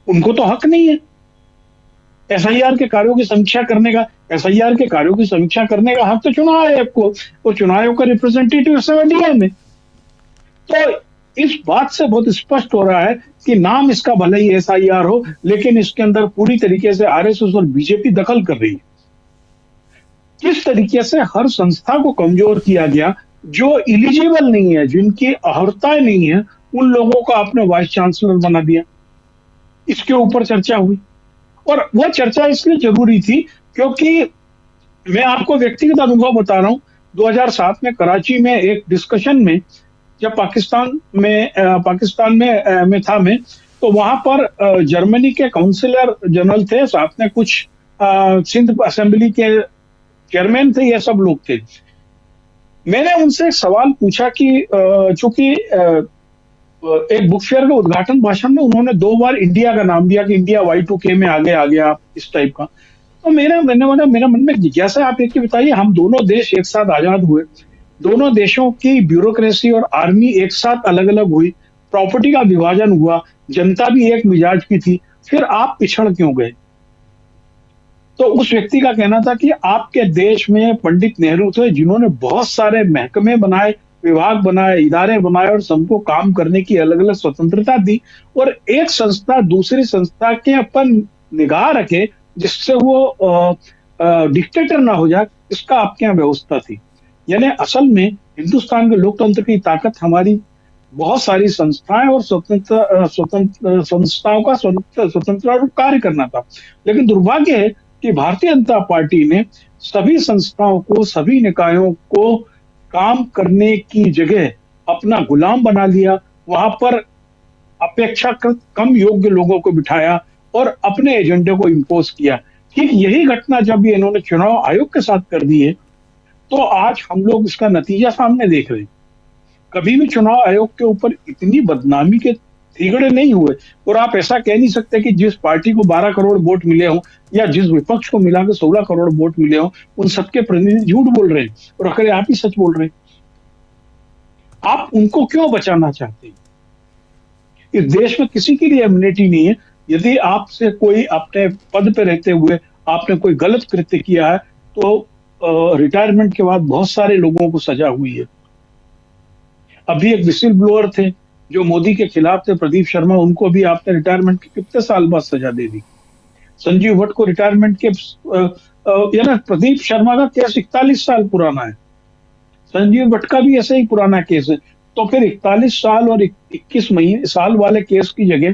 उनको तो हक नहीं है एसआईआर के कार्यों की समीक्षा करने का। एसआईआर के कार्यों की समीक्षा करने का हक तो चुनाव आयोग को, और चुनाव आयोग का रिप्रेजेंटेटिव डीएम है। तो इस बात से बहुत स्पष्ट हो रहा है कि नाम इसका भले ही एसआईआर हो, लेकिन इसके अंदर पूरी तरीके से आरएसएस और बीजेपी दखल कर रही है। किस तरीके से हर संस्था को कमजोर किया गया, जो इलिजिबल नहीं है, जिनकी अर्हता नहीं है, उन लोगों को आपने वाइस चांसलर बना दिया। इसके ऊपर चर्चा हुई, और वह चर्चा इसलिए जरूरी थी क्योंकि मैं आपको व्यक्तिगत अनुभव बता रहा हूं। 2007 में कराची में एक डिस्कशन में, जब पाकिस्तान में था मैं, तो वहां पर जर्मनी के काउंसिलर जनरल थे, साथ में कुछ सिंध असेंबली के चेयरमैन थे, ये सब लोग थे। मैंने उनसे एक सवाल पूछा कि चूंकि एक बुक फेयर के उद्घाटन भाषण में उन्होंने 2 बार इंडिया का नाम दिया कि इंडिया Y2K में आगे आ गया, इस टाइप का। तो मेरे मन में जिज्ञासा, आप एक बताइए, हम दोनों देश एक साथ आजाद हुए, दोनों देशों की ब्यूरोक्रेसी और आर्मी एक साथ अलग अलग हुई, प्रॉपर्टी का विभाजन हुआ, जनता भी एक मिजाज की थी, फिर आप पिछड़ क्यों गए? तो उस व्यक्ति का कहना था कि आपके देश में पंडित नेहरू थे, जिन्होंने बहुत सारे महकमे बनाए, विभाग बनाए, इदारे बनाए, और सबको काम करने की अलग अलग स्वतंत्रता दी, और एक संस्था दूसरी संस्था के अपन निगाह रखे जिससे वो डिक्टेटर ना हो जाए, इसका आपके यहाँ व्यवस्था थी। यानी असल में हिंदुस्तान के लोकतंत्र की ताकत हमारी बहुत सारी संस्थाएं और संस्थाओं का स्वतंत्र कार्य करना था। लेकिन दुर्भाग्य है कि भारतीय जनता पार्टी ने सभी संस्थाओं को, सभी निकायों को काम करने की जगह अपना गुलाम बना लिया, वहां पर अपेक्षाकृत कम योग्य लोगों को बिठाया और अपने एजेंडे को इम्पोज किया। ठीक यही घटना जब ये इन्होंने चुनाव आयोग के साथ कर दी है, तो आज हम लोग इसका नतीजा सामने देख रहे हैं। कभी भी चुनाव आयोग के ऊपर इतनी बदनामी के थिगड़े नहीं हुए, और आप ऐसा कह नहीं सकते कि जिस पार्टी को 12 करोड़ वोट मिले हों या जिस विपक्ष को मिलाकर 16 करोड़ वोट मिले हों, उन सबके प्रतिनिधि झूठ बोल रहे हैं और अखरे आप ही सच बोल रहे हैं। आप उनको क्यों बचाना चाहते हैं? इस देश में किसी के लिए इम्यूनिटी नहीं है। यदि आपसे कोई अपने पद पे रहते हुए आपने कोई गलत कृत्य किया है, तो रिटायरमेंट के बाद बहुत सारे लोगों को सजा हुई है। अभी एक विसिल ब्लोअर थे जो मोदी के खिलाफ थे, प्रदीप शर्मा, उनको भी आपने रिटायरमेंट के कितने साल बाद सजा दे दी। संजीव भट्ट को रिटायरमेंट के, प्रदीप शर्मा का केस 41 साल पुराना है, संजीव भट्ट का भी ऐसे ही पुराना केस है। तो फिर 41 साल और 21 साल वाले केस की जगह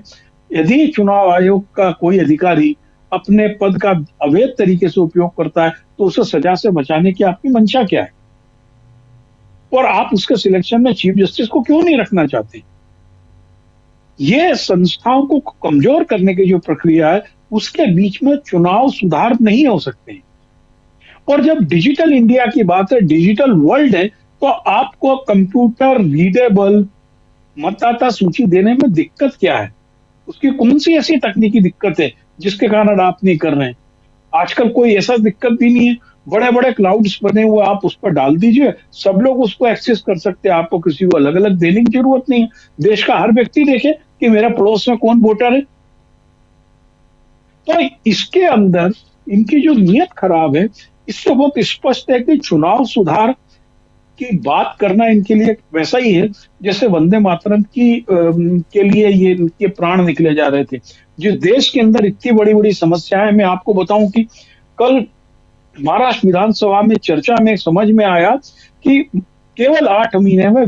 यदि चुनाव आयोग का कोई अधिकारी अपने पद का अवैध तरीके से उपयोग करता है, तो उसे सजा से बचाने की आपकी मंशा क्या है? और आप उसके सिलेक्शन में चीफ जस्टिस को क्यों नहीं रखना चाहते? ये संस्थाओं को कमजोर करने की जो प्रक्रिया है, उसके बीच में चुनाव सुधार नहीं हो सकते हैं। और जब डिजिटल इंडिया की बात है, डिजिटल वर्ल्ड है, तो आपको कंप्यूटर रीडेबल मतदाता सूची देने में दिक्कत क्या है? उसकी कौन सी ऐसी तकनीकी दिक्कत है जिसके कारण आप नहीं कर रहे हैं? आजकल कोई ऐसा दिक्कत भी नहीं है, बड़े बड़े क्लाउड्स बने हुए, आप उस पर डाल दीजिए, सब लोग उसको एक्सेस कर सकते हैं, आपको किसी को अलग अलग देने की जरूरत नहीं है। देश का हर व्यक्ति देखे कि मेरा पड़ोस में कौन वोटर है। तो इसके अंदर इनकी जो नीयत खराब है, इससे बहुत स्पष्ट है कि चुनाव सुधार की बात करना इनके लिए वैसा ही है जैसे वंदे मातरम के लिए ये इनके प्राण निकले जा रहे थे। जिस देश के अंदर इतनी बड़ी बड़ी समस्याएं, मैं आपको बताऊं कि कल महाराष्ट्र विधानसभा में चर्चा में समझ में आया कि केवल 8 महीने में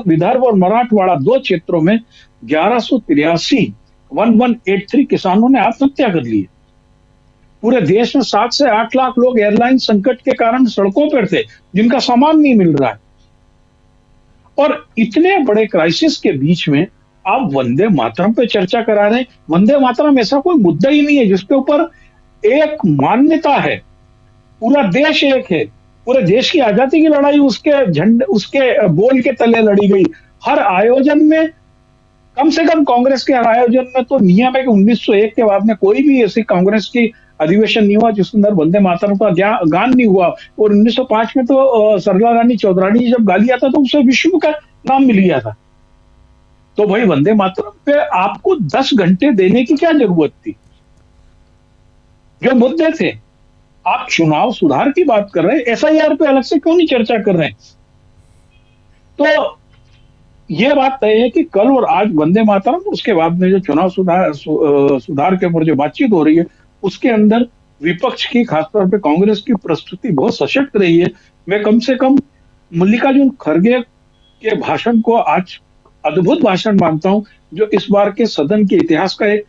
विदर्भ और मराठवाड़ा 2 क्षेत्रों में 1183 किसानों ने आत्महत्या कर ली है। पूरे देश में 7 से 8 लाख लोग एयरलाइन संकट के कारण सड़कों पर थे, जिनका सामान नहीं मिल रहा है। और इतने बड़े क्राइसिस के बीच में आप वंदे मातरम पे चर्चा करा रहे हैं। वंदे मातरम ऐसा कोई मुद्दा ही नहीं है जिसके ऊपर एक मान्यता है। पूरा देश एक है, पूरे देश की आजादी की लड़ाई उसके झंडे, उसके बोल के तले लड़ी गई। हर आयोजन में, कम से कम कांग्रेस के हर आयोजन में तो नियम है कि 1901 के बाद में कोई भी ऐसी कांग्रेस की अधिवेशन नहीं हुआ जिसके अंदर वंदे मातरम का गान नहीं हुआ। और 1905 में तो सरला रानी चौधरानी जब गा लिया था तो उसे विश्व का नाम मिल गया था। तो भाई वंदे मातरम पे आपको 10 घंटे देने की क्या जरूरत थी? जो मुद्दे थे, आप चुनाव सुधार की बात कर रहे हैं, एसआईआर पे अलग से क्यों नहीं चर्चा कर रहे हैं? तो यह बात तय है कि कल और आज वंदे मातरम, उसके बाद में जो चुनाव सुधार के ऊपर जो बातचीत हो रही है, उसके अंदर विपक्ष की, खासतौर पे कांग्रेस की प्रस्तुति बहुत सशक्त रही है। मैं कम से कम मल्लिकार्जुन खड़गे के भाषण को आज अद्भुत भाषण मानता हूं, जो इस बार के सदन के इतिहास का एक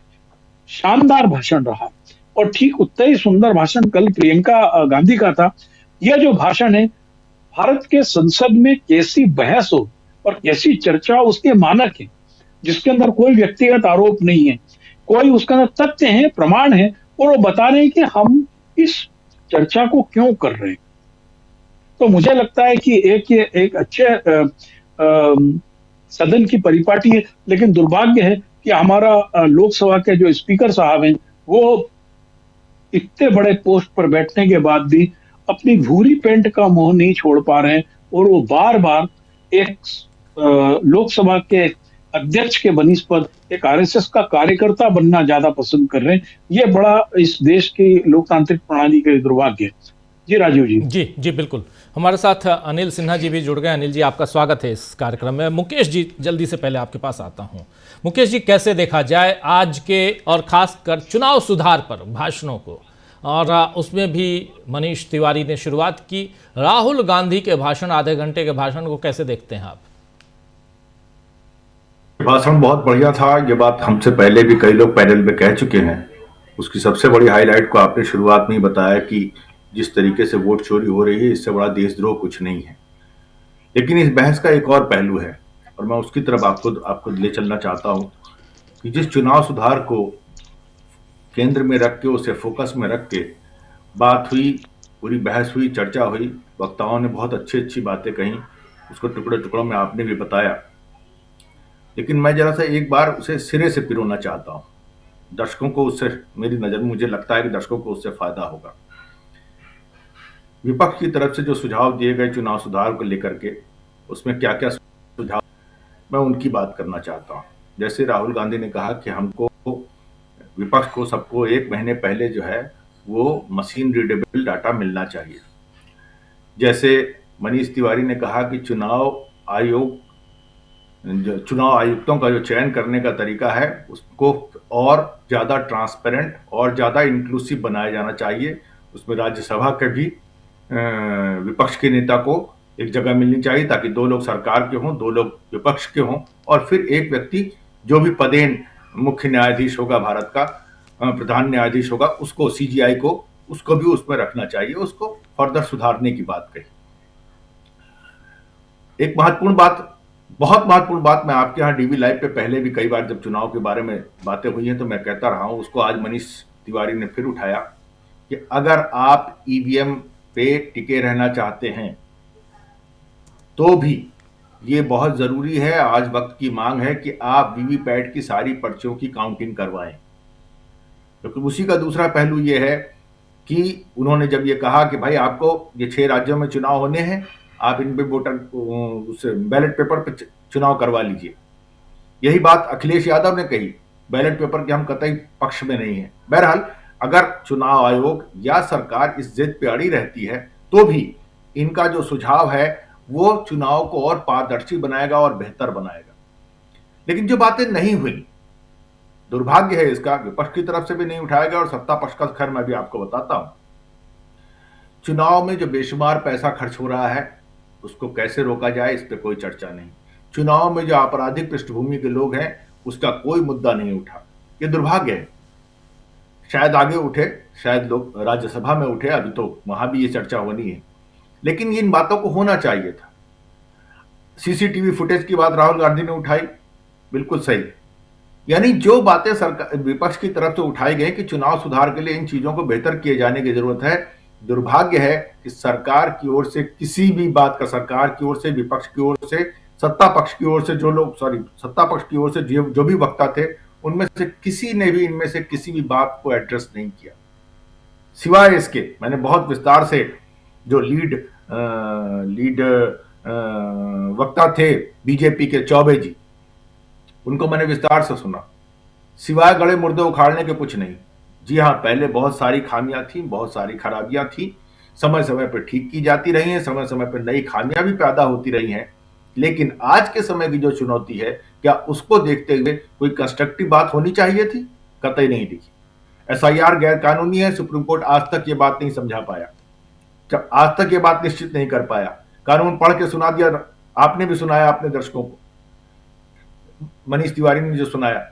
शानदार भाषण रहा। और ठीक उतना ही सुंदर भाषण कल प्रियंका गांधी का था। यह जो भाषण है, भारत के संसद में कैसी बहस हो और कैसी चर्चा, उसके मानक है, जिसके अंदर कोई व्यक्तिगत आरोप नहीं है, कोई उसके अंदर तथ्य है, प्रमाण है, और वो बता रहे हैं कि हम इस चर्चा को क्यों कर रहे हैं। तो मुझे लगता है कि एक अच्छे सदन की परिपाटी है। लेकिन दुर्भाग्य है कि हमारा लोकसभा के जो स्पीकर साहब हैं, वो इतने बड़े पोस्ट पर बैठने के बाद भी अपनी भूरी पेंट का मोह नहीं छोड़ पा रहे हैं, और वो बार बार एक लोकसभा के अध्यक्ष के बनिस्पत एक आरएसएस का कार्यकर्ता बनना ज्यादा पसंद कर रहे हैं। ये बड़ा इस देश की लोकतांत्रिक प्रणाली के दुर्भाग्य है। जी राजीव जी। जी बिल्कुल। हमारे साथ अनिल सिन्हा जी भी जुड़ गए। अनिल जी, आपका स्वागत है इस कार्यक्रम में। मुकेश जी, जल्दी से पहले आपके पास आता हूं। मुकेश जी, कैसे देखा जाए आज के और खासकर चुनाव सुधार पर भाषणों को? और उसमें भी मनीष तिवारी ने शुरुआत की, राहुल गांधी के भाषण, आधे घंटे के भाषण को कैसे देखते हैं आप? भाषण बहुत बढ़िया था। ये बात हमसे पहले भी कई लोग पैनल में कह चुके हैं। उसकी सबसे बड़ी हाईलाइट को आपने शुरुआत में ही बताया कि जिस तरीके से वोट चोरी हो रही है, इससे बड़ा देशद्रोह कुछ नहीं है। लेकिन इस बहस का एक और पहलू है, और मैं उसकी तरफ आपको ले चलना चाहता हूं कि जिस चुनाव सुधार को केंद्र में रख के, उसे फोकस में रख के बात हुई, पूरी बहस हुई, चर्चा हुई, वक्ताओं ने बहुत अच्छी बातें कही, उसको टुकड़े टुकड़ों में आपने भी बताया। लेकिन मैं जरा सा एक बार उसे सिरे से पिरोना चाहता हूं। दर्शकों को उससे, मेरी नजर में मुझे लगता है कि दर्शकों को उससे फायदा होगा। विपक्ष की तरफ से जो सुझाव दिए गए चुनाव सुधार को लेकर के, उसमें क्या क्या सुझाव, मैं उनकी बात करना चाहता हूं। जैसे राहुल गांधी ने कहा कि हमको, विपक्ष को, सबको 1 महीने पहले जो है वो मशीन रीडेबल डाटा मिलना चाहिए। जैसे मनीष तिवारी ने कहा कि चुनाव आयुक्तों का जो चयन करने का तरीका है, उसको और ज़्यादा ट्रांसपेरेंट और ज़्यादा इंक्लूसिव बनाया जाना चाहिए। उसमें राज्यसभा के भी विपक्ष के नेता को एक जगह मिलनी चाहिए, ताकि 2 लोग सरकार के हों, 2 लोग विपक्ष के हों, और फिर एक व्यक्ति जो भी पदेन मुख्य न्यायाधीश होगा, भारत का प्रधान न्यायाधीश होगा, उसको, सीजीआई को, उसको भी उसमें रखना चाहिए। उसको फर्दर सुधारने की बात कही। एक महत्वपूर्ण बात बहुत महत्वपूर्ण बात, मैं आपके यहाँ डीवी लाइव पे पहले भी कई बार जब चुनाव के बारे में बातें हुई हैं तो मैं कहता रहा हूं, उसको आज मनीष तिवारी ने फिर उठाया कि अगर आप ईवीएम पे टिके रहना चाहते हैं तो भी ये बहुत जरूरी है, आज वक्त की मांग है कि आप वीवीपैट की सारी पर्चियों की काउंटिंग करवाएं। क्योंकि उसी का दूसरा पहलू ये है कि उन्होंने जब ये कहा कि भाई आपको ये 6 राज्यों में चुनाव होने हैं, आप इन पे वोटर उस बैलेट पेपर पे चुनाव करवा लीजिए। यही बात अखिलेश यादव ने कही, बैलेट पेपर के हम कतई पक्ष में नहीं है। बहरहाल अगर चुनाव आयोग या सरकार इस जिद पे अड़ी रहती है तो भी इनका जो सुझाव है वो चुनाव को और पारदर्शी बनाएगा और बेहतर बनाएगा। लेकिन जो बातें नहीं हुई, दुर्भाग्य है इसका, विपक्ष की तरफ से भी नहीं उठाया गया और सत्ता पक्ष का खैर मैं भी आपको बताता हूं। चुनाव में जो बेशुमार पैसा खर्च हो रहा है उसको कैसे रोका जाए, इस पे कोई चर्चा नहीं। चुनाव में जो आपराधिक पृष्ठभूमि के लोग हैं उसका कोई मुद्दा नहीं उठा। ये दुर्भाग्य है। शायद आगे उठे, शायद लोग राज्यसभा में उठे, अभी तो वहां भी ये चर्चा होनी है, लेकिन इन बातों को होना चाहिए था। सीसीटीवी फुटेज की बात राहुल गांधी ने उठाई, बिल्कुल सही। यानी जो बातें सरकार विपक्ष की तरफ से उठाई गई कि चुनाव सुधार के लिए इन चीजों को बेहतर किए जाने की जरूरत है, दुर्भाग्य है कि सरकार की ओर से किसी भी बात का, सरकार की ओर से, विपक्ष की ओर से, सत्ता पक्ष की ओर से सत्ता पक्ष की ओर से जो भी वक्ता थे उनमें से किसी ने भी इनमें से किसी भी बात को एड्रेस नहीं किया। सिवाय इसके मैंने बहुत विस्तार से जो लीड वक्ता थे बीजेपी के चौबे जी, उनको मैंने विस्तार से सुना। सिवाय गड़े मुर्दे उखाड़ने के कुछ नहीं। जी हाँ, पहले बहुत सारी खामियां थी, बहुत सारी खराबियां थी, समय समय पर ठीक की जाती रही हैं, समय समय पर नई खामियां भी पैदा होती रही हैं, लेकिन आज के समय की जो चुनौती है, क्या उसको देखते हुए कोई कंस्ट्रक्टिव बात होनी चाहिए थी? कतई नहीं दिखी। एसआईआर गैर कानूनी है, सुप्रीम कोर्ट आज तक ये बात नहीं समझा पाया, जब आज तक ये बात निश्चित नहीं कर पाया। कानून पढ़ के सुना दिया, आपने भी सुनाया अपने दर्शकों को, मनीष तिवारी ने जो सुनाया।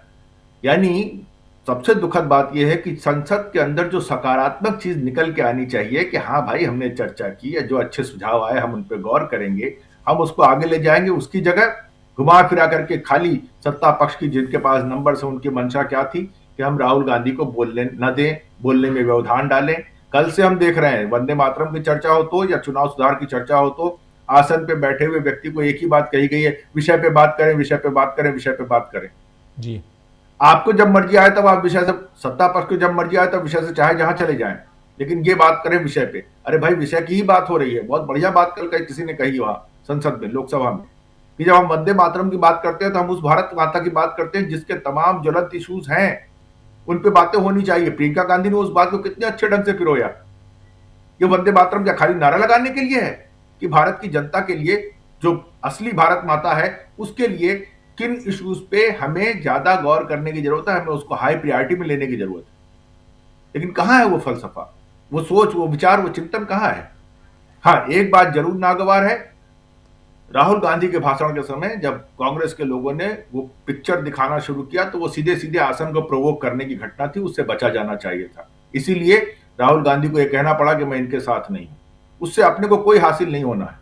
यानी सबसे दुखद बात यह है कि संसद के अंदर जो सकारात्मक चीज निकल के आनी चाहिए कि हाँ भाई हमने चर्चा की, या जो अच्छे सुझाव आए हम उन पर गौर करेंगे, हम उसको आगे ले जाएंगे, उसकी जगह घुमा फिरा करके खाली सत्ता पक्ष की जिनके पास नंबर से उनकी मंशा क्या थी कि हम राहुल गांधी को बोलने न दें, बोलने में व्यवधान डालें। कल से हम देख रहे हैं, वंदे मातरम की चर्चा हो तो या चुनाव सुधार की चर्चा हो तो आसन पे बैठे हुए व्यक्ति को एक ही बात कही गई है, विषय पे बात करें, विषय पे बात करें, विषय पे बात करें। जी, आपको जब मर्जी आए तब आप विषय से, सत्ता पक्ष को जब मर्जी आए तब विषय से चाहे जहां चले जाएं, लेकिन ये बात करें विषय पे। अरे भाई, विषय की ही बात हो रही है। बहुत बढ़िया बात कल किसी ने कही वहां संसद में, लोकसभा में, कि जब हम वंदे मातरम की बात करते हैं तो हम उस भारत माता की बात करते हैं जिसके तमाम ज्वलंत इश्यूज हैं, उन पे बातें होनी चाहिए। प्रियंका गांधी ने उस बात को कितने अच्छे ढंग से पिरोया। ये वंदे मातरम क्या खाली नारा लगाने के लिए है कि भारत की जनता के लिए, जो असली भारत माता है, उसके लिए किन इश्यूज पे हमें ज्यादा गौर करने की जरूरत है, हमें उसको हाई प्रायोरिटी में लेने की जरूरत है। लेकिन कहां है वो फलसफा, वो सोच, वो विचार, वो चिंतन कहां है? हाँ, एक बात जरूर नागवार है, राहुल गांधी के भाषण के समय जब कांग्रेस के लोगों ने वो पिक्चर दिखाना शुरू किया तो वो सीधे सीधे आसन को प्रोवोक करने की घटना थी, उससे बचा जाना चाहिए था। इसीलिए राहुल गांधी को यह कहना पड़ा कि मैं इनके साथ नहीं हूं। उससे अपने को कोई हासिल नहीं होना है।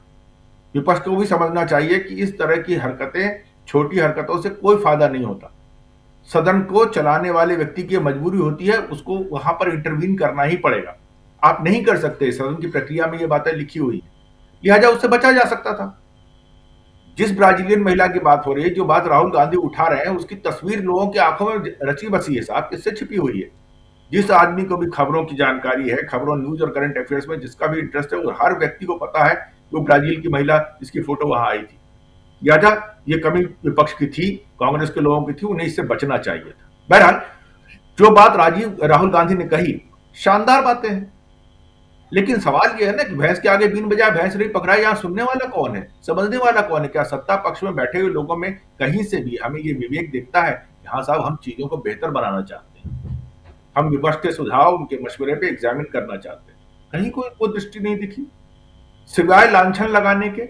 विपक्ष को भी समझना चाहिए कि इस तरह की हरकतें, छोटी हरकतों से कोई फायदा नहीं होता। सदन को चलाने वाले व्यक्ति की मजबूरी होती है, उसको वहां पर इंटरवीन करना ही पड़ेगा। आप नहीं कर सकते, सदन की प्रक्रिया में ये बातें लिखी हुई है, लिहाजा उससे बचा जा सकता था। जिस ब्राजीलियन महिला की बात हो रही है, जो बात राहुल गांधी उठा रहे हैं, उसकी तस्वीर लोगों की आंखों में रची बसी है साहब, किससे छिपी हुई है। जिस आदमी को भी खबरों की जानकारी है, खबरों, न्यूज और करंट अफेयर्स में जिसका भी इंटरेस्ट है, वो हर व्यक्ति को पता है वो ब्राजील की महिला जिसकी फोटो वहां आई थी। लिहाजा ये कमी विपक्ष की थी, कांग्रेस के लोगों की थी, उन्हें इससे बचना चाहिए था। बहरहाल जो बात राहुल गांधी ने कही, शानदार बातें हैं, लेकिन सवाल यह है ना कि भैंस के आगे बीन बजाए भैंस नहीं पकड़ाई। यहां सुनने वाला कौन है, समझने वाला कौन है? क्या सत्ता पक्ष में बैठे हुए लोगों में कहीं से भी हमें ये विवेक दिखता है? हाँ साहब, हम चीजों को बेहतर बनाना चाहते हैं, हम विपक्ष के सुझाव, उनके मशवरे पे एग्जामिन करना चाहते हैं। कहीं कोई दृष्टि नहीं दिखी, सिवाय लांछन लगाने के।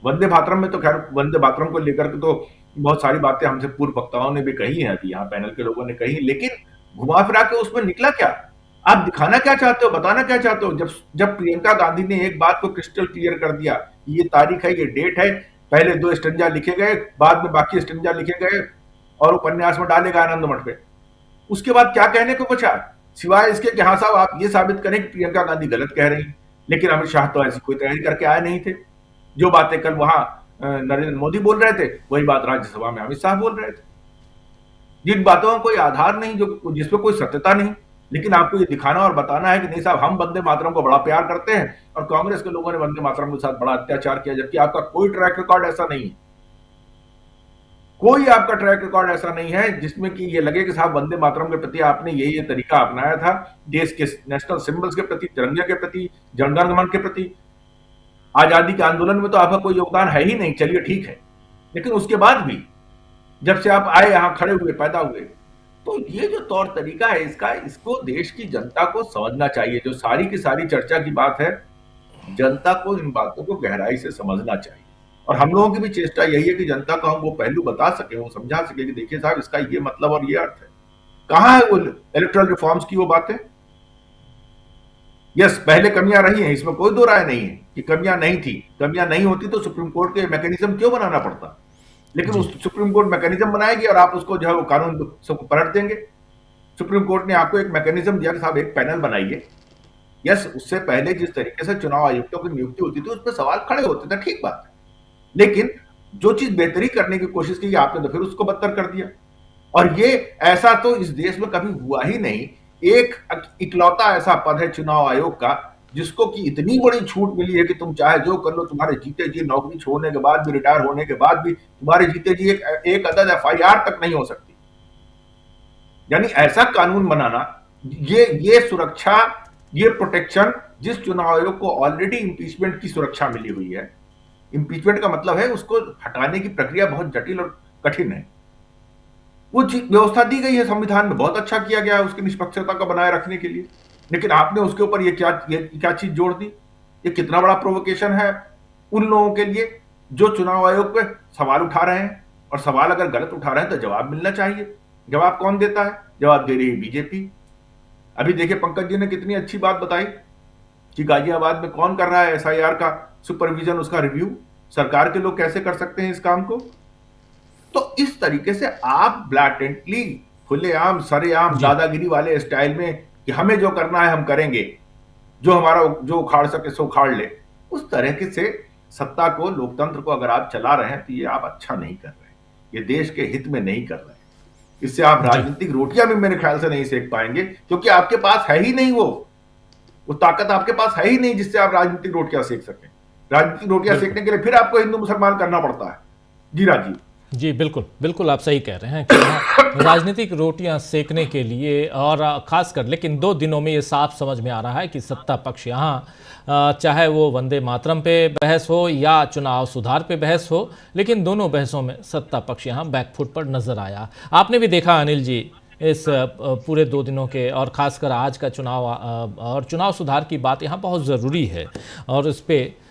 वंदे मातरम में तो खैर, वंदे मातरम को लेकर के तो बहुत सारी बातें हमसे पूर्व वक्ताओं ने भी कही हैं, अभी यहाँ पैनल के लोगों ने कही, लेकिन घुमा फिरा के उसमें निकला क्या? आप दिखाना क्या चाहते हो, बताना क्या चाहते हो? जब प्रियंका गांधी ने एक बात को क्रिस्टल क्लियर कर दिया, ये तारीख है, ये डेट है, पहले 2 स्टंजा लिखे गए, बाद में बाकी स्टंजा लिखे गए और उपन्यास में डाले गए आनंद मठ पे। उसके बाद क्या कहने को बचा सिवाय इसके कि हाँ साहब आप ये साबित करें कि प्रियंका गांधी गलत कह रही। लेकिन अमित शाह तो ऐसी कोई तैयारी करके आए नहीं थे। जो बातें कल वहां नरेंद्र मोदी बोल रहे थे वही बात राज्यसभा में अमित शाह बोल रहे थे, जिन बातों का कोई आधार नहीं, जो जिसमें कोई सत्यता नहीं। लेकिन आपको ये दिखाना और बताना है कि नहीं साहब हम वंदे मातरम को बड़ा प्यार करते हैं और कांग्रेस के लोगों ने वंदे मातरम के साथ बड़ा अत्याचार किया, जबकि आपका कोई ट्रैक रिकॉर्ड ऐसा नहीं है। कोई आपका ट्रैक रिकॉर्ड ऐसा नहीं है जिसमें कि ये लगे कि साहब वंदे मातरम के प्रति आपने ये तरीका अपनाया था, देश के नेशनल सिंबल्स के प्रति, तिरंगे के प्रति, जनगण के प्रति। आजादी के आंदोलन में तो आपका कोई योगदान है ही नहीं, चलिए ठीक है, लेकिन उसके बाद भी जब से आप आए यहां खड़े हुए पैदा हुए, तो ये जो तौर तरीका है इसको देश की जनता को समझना चाहिए। जो सारी की सारी चर्चा की बात है, जनता को इन बातों को गहराई से समझना चाहिए और हम लोगों की भी चेष्टा यही है कि जनता को हम वो पहलू बता सके, वो समझा सके कि देखिए साहब इसका ये मतलब और ये अर्थ है। कहां है वो इलेक्टोरल रिफॉर्म्स की वो बातें? यस, पहले कमियां रही हैं, इसमें कोई दो राय नहीं है कि कमियां नहीं थी। कमियां नहीं होती तो सुप्रीम कोर्ट के मैकेनिज्म क्यों बनाना पड़ता? लेकिन उस सुप्रीम कोर्ट मैकेनिज्म बनाएगी और आप उसको जो है वो कानून सबको पलट देंगे। सुप्रीम कोर्ट ने आपको एक मैकेनिज्म दिया कि साहब एक पैनल बनाइए। यस, उससे पहले जिस तरीके से चुनाव आयुक्तों की नियुक्ति होती थी उस पर सवाल खड़े होते थे, ठीक बात है, लेकिन जो चीज बेहतरी करने की कोशिश की आपने तो फिर उसको बदतर कर दिया। और ये ऐसा तो इस देश में कभी हुआ ही नहीं। एक इकलौता ऐसा पद है चुनाव आयोग का जिसको कि इतनी बड़ी छूट मिली है कि तुम चाहे जो कर लो, तुम्हारे जीते जी नौकरी छोड़ने के बाद भी, रिटायर होने के बाद भी तुम्हारे जीते जी एक अदद FIR तक नहीं हो सकती। यानी ऐसा कानून बनाना, ये सुरक्षा, ये प्रोटेक्शन जिस चुनाव आयोग को ऑलरेडी इंपीचमेंट की सुरक्षा मिली हुई है। इंपीचमेंट का मतलब है उसको हटाने की प्रक्रिया बहुत जटिल और कठिन है। वो व्यवस्था दी गई है संविधान में, बहुत अच्छा किया गया है उसकी निष्पक्षता को बनाए रखने के लिए, लेकिन आपने उसके ऊपर ये क्या चीज जोड़ दी? ये कितना बड़ा प्रोवोकेशन है उन लोगों के लिए जो चुनाव आयोग पे सवाल उठा रहे हैं। और सवाल अगर गलत उठा रहे हैं तो जवाब मिलना चाहिए। जवाब कौन देता है? जवाब दे रही है बीजेपी। अभी देखिए पंकज जी ने कितनी अच्छी बात बताई कि गाजियाबाद में कौन कर रहा है SIR का सुपरविजन, उसका रिव्यू, सरकार के लोग कैसे कर सकते हैं इस काम को। तो इस तरीके से आप ब्लैटेंटली, खुलेआम, सरेआम, दादागिरी वाले स्टाइल में कि हमें जो करना है हम करेंगे, जो हमारा जो उखाड़ सके सो उखाड़ ले, उस तरह से सत्ता को, लोकतंत्र को अगर आप चला रहे हैं तो ये आप अच्छा नहीं कर रहे हैं, ये देश के हित में नहीं कर रहे हैं। इससे आप राजनीतिक रोटियां भी मेरे ख्याल से नहीं सेक पाएंगे, क्योंकि आपके पास है ही नहीं वो ताकत आपके पास है ही नहीं जिससे आप राजनीतिक रोटियां सेक सकें। राजनीतिक रोटियां सेकने के लिए फिर आपको हिंदू मुसलमान करना पड़ता है। जी राजीव जी, बिल्कुल बिल्कुल आप सही कह रहे हैं कि राजनीतिक रोटियां सेकने के लिए, और खासकर लेकिन 2 दिनों में ये साफ समझ में आ रहा है कि सत्ता पक्ष यहाँ चाहे वो वंदे मातरम पे बहस हो या चुनाव सुधार पे बहस हो, लेकिन दोनों बहसों में सत्ता पक्ष यहाँ बैकफुट पर नजर आया। आपने भी देखा अनिल जी इस पूरे 2 दिनों के, और ख़ासकर आज का चुनाव और चुनाव सुधार की बात यहाँ बहुत ज़रूरी है। और इस पर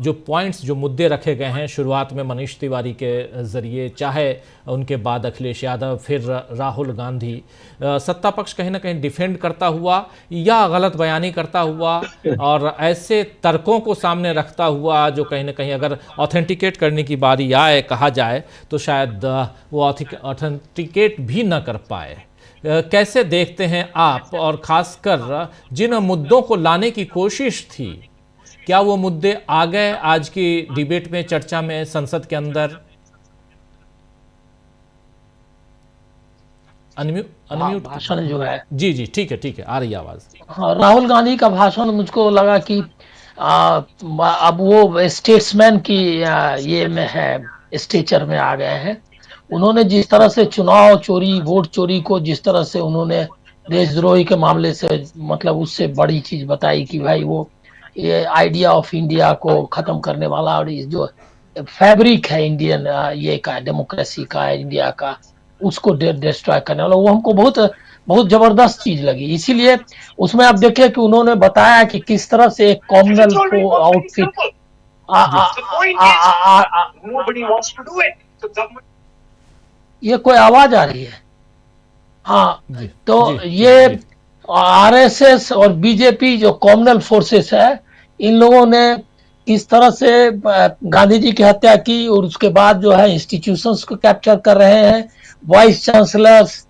जो पॉइंट्स, जो मुद्दे रखे गए हैं, शुरुआत में मनीष तिवारी के ज़रिए, चाहे उनके बाद अखिलेश यादव, फिर राहुल गांधी, सत्ता पक्ष कहीं ना कहीं डिफेंड करता हुआ या गलत बयानी करता हुआ और ऐसे तर्कों को सामने रखता हुआ जो कहीं ना कहीं अगर ऑथेंटिकेट करने की बारी आए, कहा जाए, तो शायद वो ऑथेंटिकेट भी न कर पाए। कैसे देखते हैं आप, और ख़ासकर जिन मुद्दों को लाने की कोशिश थी, क्या वो मुद्दे आ गए आज की डिबेट में, चर्चा में, संसद के अंदर? अनम्यूट भाषण जो है, जी ठीक है, आ रही आवाज। हाँ, राहुल गांधी का भाषण मुझको लगा कि अब वो स्टेट्समैन की ये में है, स्टेचर में आ गए हैं। उन्होंने जिस तरह से चुनाव चोरी, वोट चोरी को जिस तरह से उन्होंने देशद्रोही के मामले से, मतलब उससे बड़ी चीज बताई कि भाई वो ये आइडिया ऑफ इंडिया को खत्म करने वाला और जो फैब्रिक है इंडियन ये का, डेमोक्रेसी का, इंडिया का, उसको डिस्ट्रॉय करने वाला, वो हमको बहुत बहुत जबरदस्त चीज लगी। इसीलिए उसमें आप देखिए कि उन्होंने बताया कि किस तरह से एक कॉमनवेल्थ को आउटफिट, ये कोई आवाज आ रही है? हाँ, तो ये RSS और बीजेपी जो कॉमनल फोर्सेस है, इन लोगों ने किस तरह से गांधी जी की हत्या की और उसके बाद जो है इंस्टीट्यूशंस को कैप्चर कर रहे हैं, वाइस चांसलर्स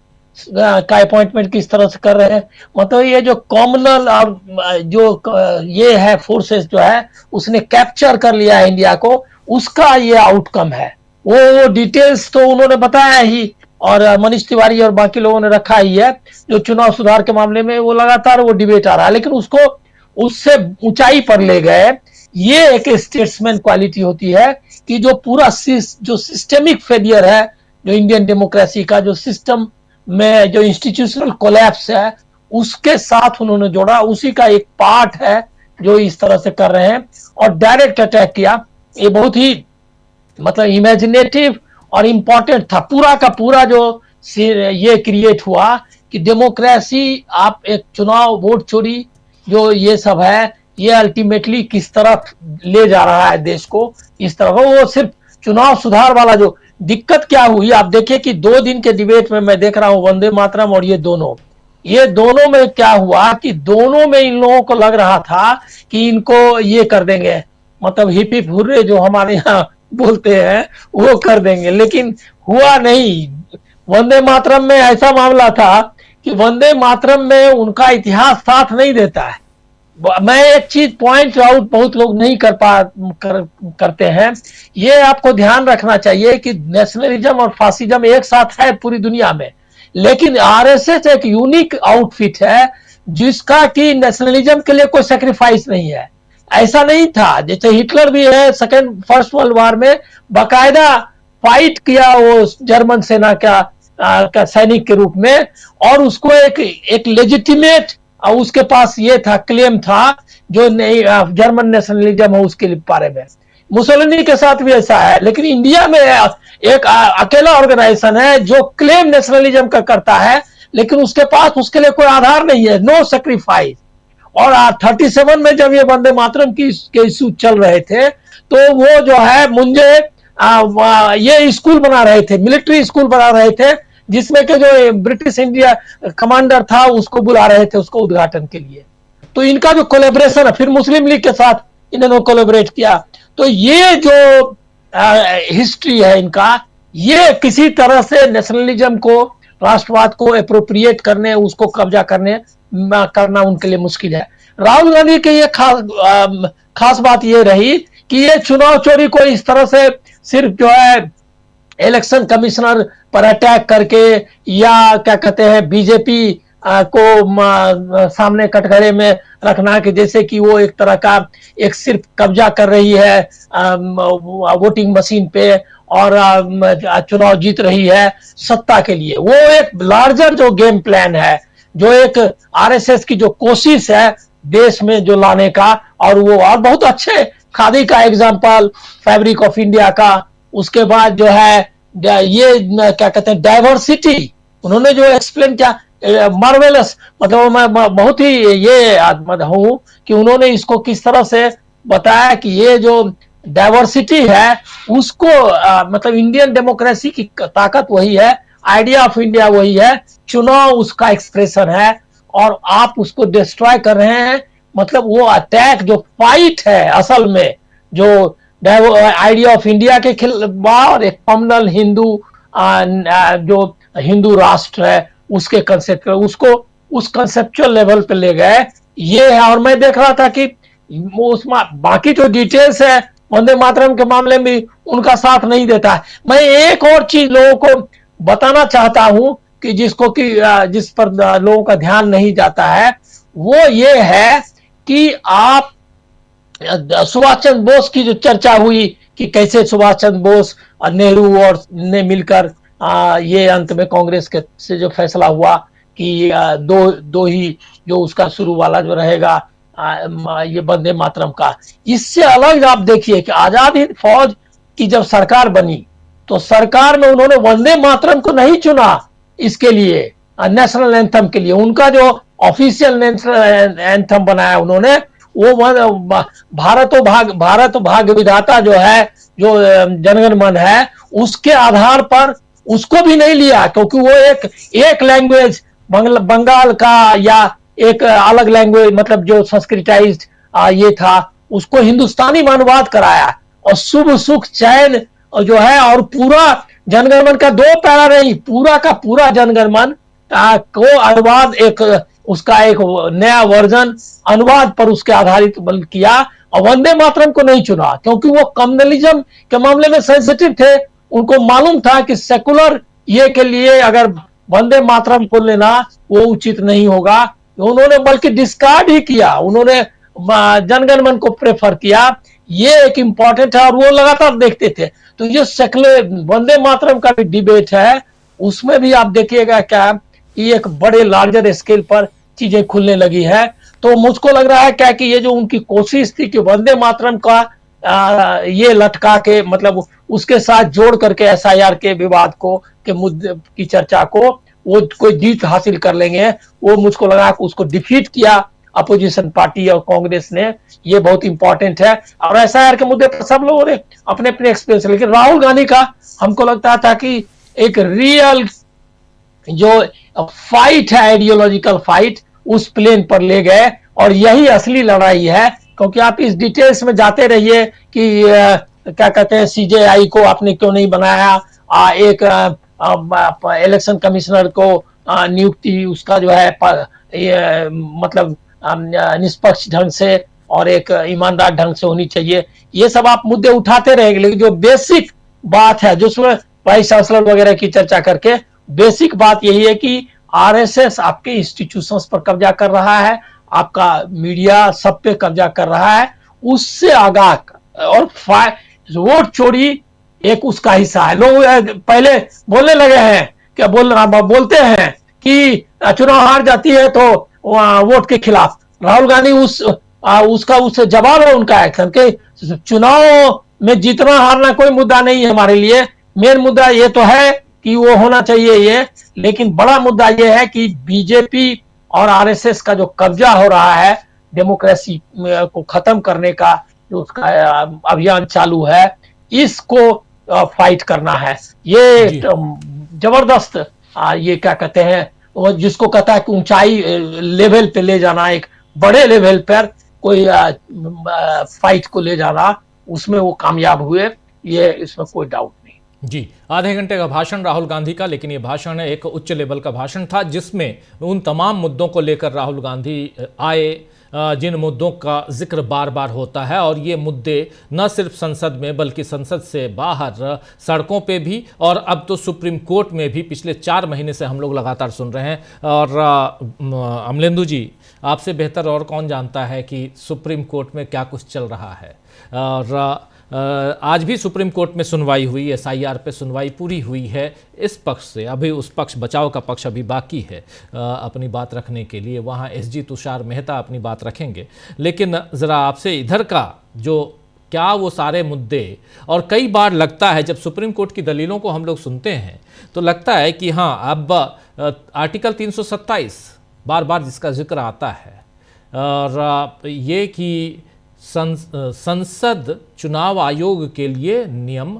का अपॉइंटमेंट किस तरह से कर रहे हैं। मतलब ये जो कॉमनल और जो ये है फोर्सेस जो है उसने कैप्चर कर लिया है इंडिया को, उसका ये आउटकम है। वो डिटेल्स तो उन्होंने बताया ही और मनीष तिवारी और बाकी लोगों ने रखा ही है। जो चुनाव सुधार के मामले में वो लगातार वो डिबेट आ रहा है, लेकिन उसको उससे ऊंचाई पर ले गए। ये एक स्टेट्समैन क्वालिटी होती है कि जो पूरा जो सिस्टेमिक फेलियर है जो इंडियन डेमोक्रेसी का, जो सिस्टम में जो इंस्टीट्यूशनल कोलैप्स है, उसके साथ उन्होंने जोड़ा। उसी का एक पार्ट है जो इस तरह से कर रहे हैं और डायरेक्ट अटैक किया। ये बहुत ही मतलब इमेजिनेटिव और इंपॉर्टेंट था। पूरा का पूरा जो ये क्रिएट हुआ कि डेमोक्रेसी, आप एक चुनाव, वोट चोरी, जो ये सब है, ये अल्टीमेटली किस तरफ ले जा रहा है देश को, इस तरफ। वो सिर्फ चुनाव सुधार वाला जो दिक्कत क्या हुई, आप देखिए कि 2 दिन के डिबेट में मैं देख रहा हूं वंदे मातरम और ये दोनों में क्या हुआ कि दोनों में इन लोगों को लग रहा था कि इनको ये कर देंगे, मतलब हिप हिप हुर्रे जो हमारे यहाँ बोलते हैं वो कर देंगे, लेकिन हुआ नहीं। वंदे मातरम में ऐसा मामला था कि वंदे मातरम में उनका इतिहास साथ नहीं देता है। मैं एक चीज पॉइंट आउट बहुत लोग नहीं करते हैं, ये आपको ध्यान रखना चाहिए कि नेशनलिज्म और फासिज्म एक साथ है पूरी दुनिया में, लेकिन आरएसएस एक यूनिक आउटफिट है जिसका कि नेशनलिज्म के लिए कोई सेक्रीफाइस नहीं है। ऐसा नहीं था, जैसे हिटलर भी है फर्स्ट वर्ल्ड वॉर में बाकायदा फाइट किया वो जर्मन सेना का सैनिक के रूप में, और उसको एक लेजिटिमेट उसके पास ये था, क्लेम था जो जर्मन नेशनलिज्म है उसके बारे में। मुसोलिनी के साथ भी ऐसा है, लेकिन इंडिया में एक अकेला ऑर्गेनाइजेशन है जो क्लेम नेशनलिज्म का करता है, लेकिन उसके पास उसके लिए कोई आधार नहीं है, नो सेक्रीफाइस। और 37 में जब ये वंदे मातरम के इशू चल रहे थे तो वो जो है मुझे ये स्कूल बना रहे थे, मिलिट्री स्कूल बना रहे थे, जिसमें के जो ब्रिटिश इंडिया कमांडर था उसको बुला रहे थे उसको उद्घाटन के लिए। तो इनका जो कोलैबोरेशन है, फिर मुस्लिम लीग के साथ इन्होंने कोलैबोरेट किया। तो ये जो हिस्ट्री है इनका, ये किसी तरह से नेशनलिज्म को, राष्ट्रवाद को एप्रोप्रिएट करने, उसको कब्जा करना उनके लिए मुश्किल है। राहुल गांधी की ये खास बात ये रही कि ये चुनाव चोरी को इस तरह से सिर्फ जो है इलेक्शन कमिश्नर पर अटैक करके या क्या कहते हैं बीजेपी को सामने कटघरे में रखना कि जैसे कि वो एक तरह का एक सिर्फ कब्जा कर रही है वोटिंग मशीन पे और चुनाव जीत रही है सत्ता के लिए। वो एक लार्जर जो गेम प्लान है, जो एक आरएसएस की जो कोशिश है देश में जो लाने का, और वो और बहुत अच्छे खादी का एग्जांपल, फैब्रिक ऑफ इंडिया का, उसके बाद जो है ये क्या कहते हैं डाइवर्सिटी, उन्होंने जो एक्सप्लेन किया मार्वेलस, मतलब मैं बहुत ही ये हूं कि उन्होंने इसको किस तरह से बताया कि ये जो डाइवर्सिटी है उसको मतलब इंडियन डेमोक्रेसी की ताकत वही है, आइडिया ऑफ इंडिया वही है, चुनाव उसका एक्सप्रेशन है और आप उसको डिस्ट्रॉय कर रहे हैं। मतलब वो अटैक जो फाइट है असल में जो आइडिया ऑफ इंडिया के खिलाफ और एक कम्युनल हिंदू जो हिंदू राष्ट्र है उसके कंसेप्ट, उसको उस कंसेप्चुअल लेवल पे ले गए, ये है। और मैं देख रहा था कि उसमें बाकी जो डिटेल्स है वंदे मातरम के मामले में उनका साथ नहीं देता है। मैं एक और चीज लोगों को बताना चाहता हूं कि जिस पर लोगों का ध्यान नहीं जाता है, वो ये है कि आप सुभाष चंद्र बोस की जो चर्चा हुई कि कैसे सुभाष चंद्र बोस और नेहरू और ने मिलकर ये अंत में कांग्रेस के से जो फैसला हुआ कि दो ही जो उसका शुरू वाला जो रहेगा ये वंदे मातरम का। इससे अलग आप देखिए कि आजाद हिंद फौज की जब सरकार बनी तो सरकार में उन्होंने वंदे मातरम को नहीं चुना इसके लिए, नेशनल एंथम के लिए। उनका जो ऑफिशियल नेशनल एंथम बनाया उन्होंने वो भारत भाग्य विधाता जो है, जो जनगण मन है, उसके आधार पर उसको भी नहीं लिया, क्योंकि वो एक लैंग्वेज बंगाल का या एक अलग लैंग्वेज मतलब जो संस्कृताइज्ड ये था उसको हिंदुस्तानी में अनुवाद कराया और शुभ सुख चैन जो है, और पूरा जनगणमन का 2 पैरा नहीं, पूरा का पूरा जनगणमन को अनुवाद, एक उसका एक नया वर्जन अनुवाद पर उसके आधारित बल किया और वंदे मातरम को नहीं चुना क्योंकि वो कम्युनलिज्म के मामले में सेंसिटिव थे। उनको मालूम था कि सेकुलर ये के लिए अगर वंदे मातरम को लेना वो उचित नहीं होगा, उन्होंने बल्कि डिस्कार्ड ही किया, उन्होंने जनगणमन को प्रेफर किया। ये एक इंपॉर्टेंट है और वो लगातार देखते थे। तो ये सेकुलर वंदे मातरम का भी डिबेट है, उसमें भी आप देखिएगा क्या कि एक बड़े लार्जर स्केल पर चीजें खुलने लगी है। तो मुझको लग रहा है क्या कि ये जो उनकी कोशिश थी कि वंदे मातरम का ये लटका के, मतलब उसके साथ जोड़ करके एसआईआर के विवाद को, के मुद्दे की चर्चा को वो कोई जीत हासिल कर लेंगे, वो मुझको लगा कि उसको डिफीट किया अपोजिशन पार्टी और कांग्रेस ने। ये बहुत इंपॉर्टेंट है। और एसआईआर के मुद्दे पर सब लोगों ने अपने अपने एक्सपीरियंस, लेकिन राहुल गांधी का हमको लगता था कि एक रियल जो फाइट है, आइडियोलॉजिकल फाइट, उस प्लेन पर ले गए और यही असली लड़ाई है। क्योंकि आप इस डिटेल्स में जाते रहिए कि क्या कहते हैं, सीजेआई को आपने क्यों नहीं बनाया, एक इलेक्शन कमिश्नर को नियुक्ति उसका जो है मतलब निष्पक्ष ढंग से और एक ईमानदार ढंग से होनी चाहिए। ये सब आप मुद्दे उठाते रहेंगे, लेकिन जो बेसिक बात है, जिसमें वाइस चांसलर वगैरह की चर्चा करके बेसिक बात यही है कि आरएसएस आपके इंस्टीट्यूशंस पर कब्जा कर रहा है, आपका मीडिया सब पे कब्जा कर रहा है। उससे आगाह और वोट चोरी एक उसका हिस्सा है। लोग पहले बोलने लगे हैं, क्या बोलते हैं कि चुनाव हार जाती है तो वोट के खिलाफ। राहुल गांधी उसका उससे जवाब है उनका एक्शन के चुनाव में जीतना हारना कोई मुद्दा नहीं है हमारे लिए। मेन मुद्दा ये तो है कि वो होना चाहिए ये, लेकिन बड़ा मुद्दा ये है कि बीजेपी और आरएसएस का जो कब्जा हो रहा है डेमोक्रेसी को खत्म करने का, जो उसका अभियान चालू है, इसको फाइट करना है। ये जबरदस्त ये क्या कहते हैं, जिसको कहता है कि ऊंचाई लेवल पे ले जाना, एक बड़े लेवल पर कोई फाइट को ले जाना, उसमें वो कामयाब हुए, ये इसमें कोई डाउट नहीं। जी, आधे घंटे का भाषण राहुल गांधी का, लेकिन ये भाषण एक उच्च लेवल का भाषण था जिसमें उन तमाम मुद्दों को लेकर राहुल गांधी आए जिन मुद्दों का जिक्र बार बार होता है। और ये मुद्दे न सिर्फ संसद में बल्कि संसद से बाहर सड़कों पे भी, और अब तो सुप्रीम कोर्ट में भी पिछले 4 महीने से हम लोग लगातार सुन रहे हैं। और अमलेंदु जी, आपसे बेहतर और कौन जानता है कि सुप्रीम कोर्ट में क्या कुछ चल रहा है। और आज भी सुप्रीम कोर्ट में सुनवाई हुई, एसआईआर पे सुनवाई पूरी हुई है इस पक्ष से। अभी उस पक्ष, बचाव का पक्ष अभी बाकी है अपनी बात रखने के लिए, वहाँ एसजी तुषार मेहता अपनी बात रखेंगे। लेकिन ज़रा आपसे इधर का जो क्या वो सारे मुद्दे, और कई बार लगता है जब सुप्रीम कोर्ट की दलीलों को हम लोग सुनते हैं तो लगता है कि हाँ, अब आर्टिकल 327 बार बार जिसका जिक्र आता है, और ये कि संसद चुनाव आयोग के लिए नियम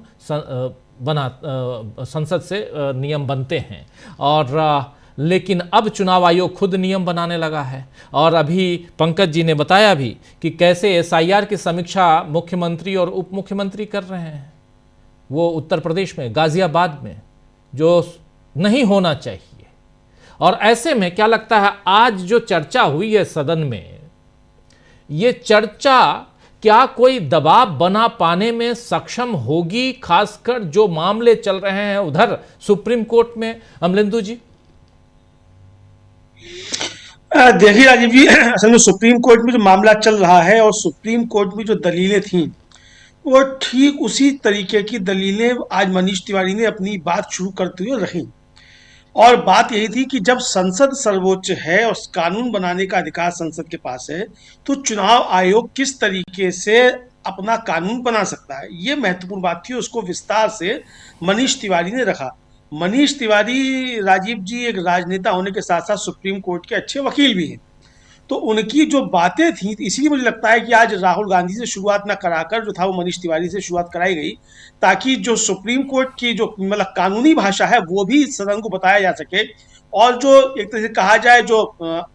संसद से नियम बनते हैं, और लेकिन अब चुनाव आयोग खुद नियम बनाने लगा है। और अभी पंकज जी ने बताया भी कि कैसे एसआईआर की समीक्षा मुख्यमंत्री और उप मुख्यमंत्री कर रहे हैं, वो उत्तर प्रदेश में गाजियाबाद में, जो नहीं होना चाहिए। और ऐसे में क्या लगता है, आज जो चर्चा हुई है सदन में, ये चर्चा क्या कोई दबाव बना पाने में सक्षम होगी, खासकर जो मामले चल रहे हैं उधर सुप्रीम कोर्ट में? अमलेंदु जी, देखिए राजीव जी, असल में सुप्रीम कोर्ट में जो मामला चल रहा है और सुप्रीम कोर्ट में जो दलीलें थीं, वो ठीक उसी तरीके की दलीलें आज मनीष तिवारी ने अपनी बात शुरू करते हुए रखी। और बात यही थी कि जब संसद सर्वोच्च है और कानून बनाने का अधिकार संसद के पास है, तो चुनाव आयोग किस तरीके से अपना कानून बना सकता है, ये महत्वपूर्ण बात थी। उसको विस्तार से मनीष तिवारी ने रखा। मनीष तिवारी, राजीव जी, एक राजनेता होने के साथ साथ सुप्रीम कोर्ट के अच्छे वकील भी हैं, तो उनकी जो बातें थी, इसलिए मुझे लगता है कि आज राहुल गांधी से शुरुआत ना कराकर जो था वो मनीष तिवारी से शुरुआत कराई गई, ताकि जो सुप्रीम कोर्ट की जो मतलब कानूनी भाषा है वो भी सदन को बताया जा सके, और जो एक तरह से कहा जाए जो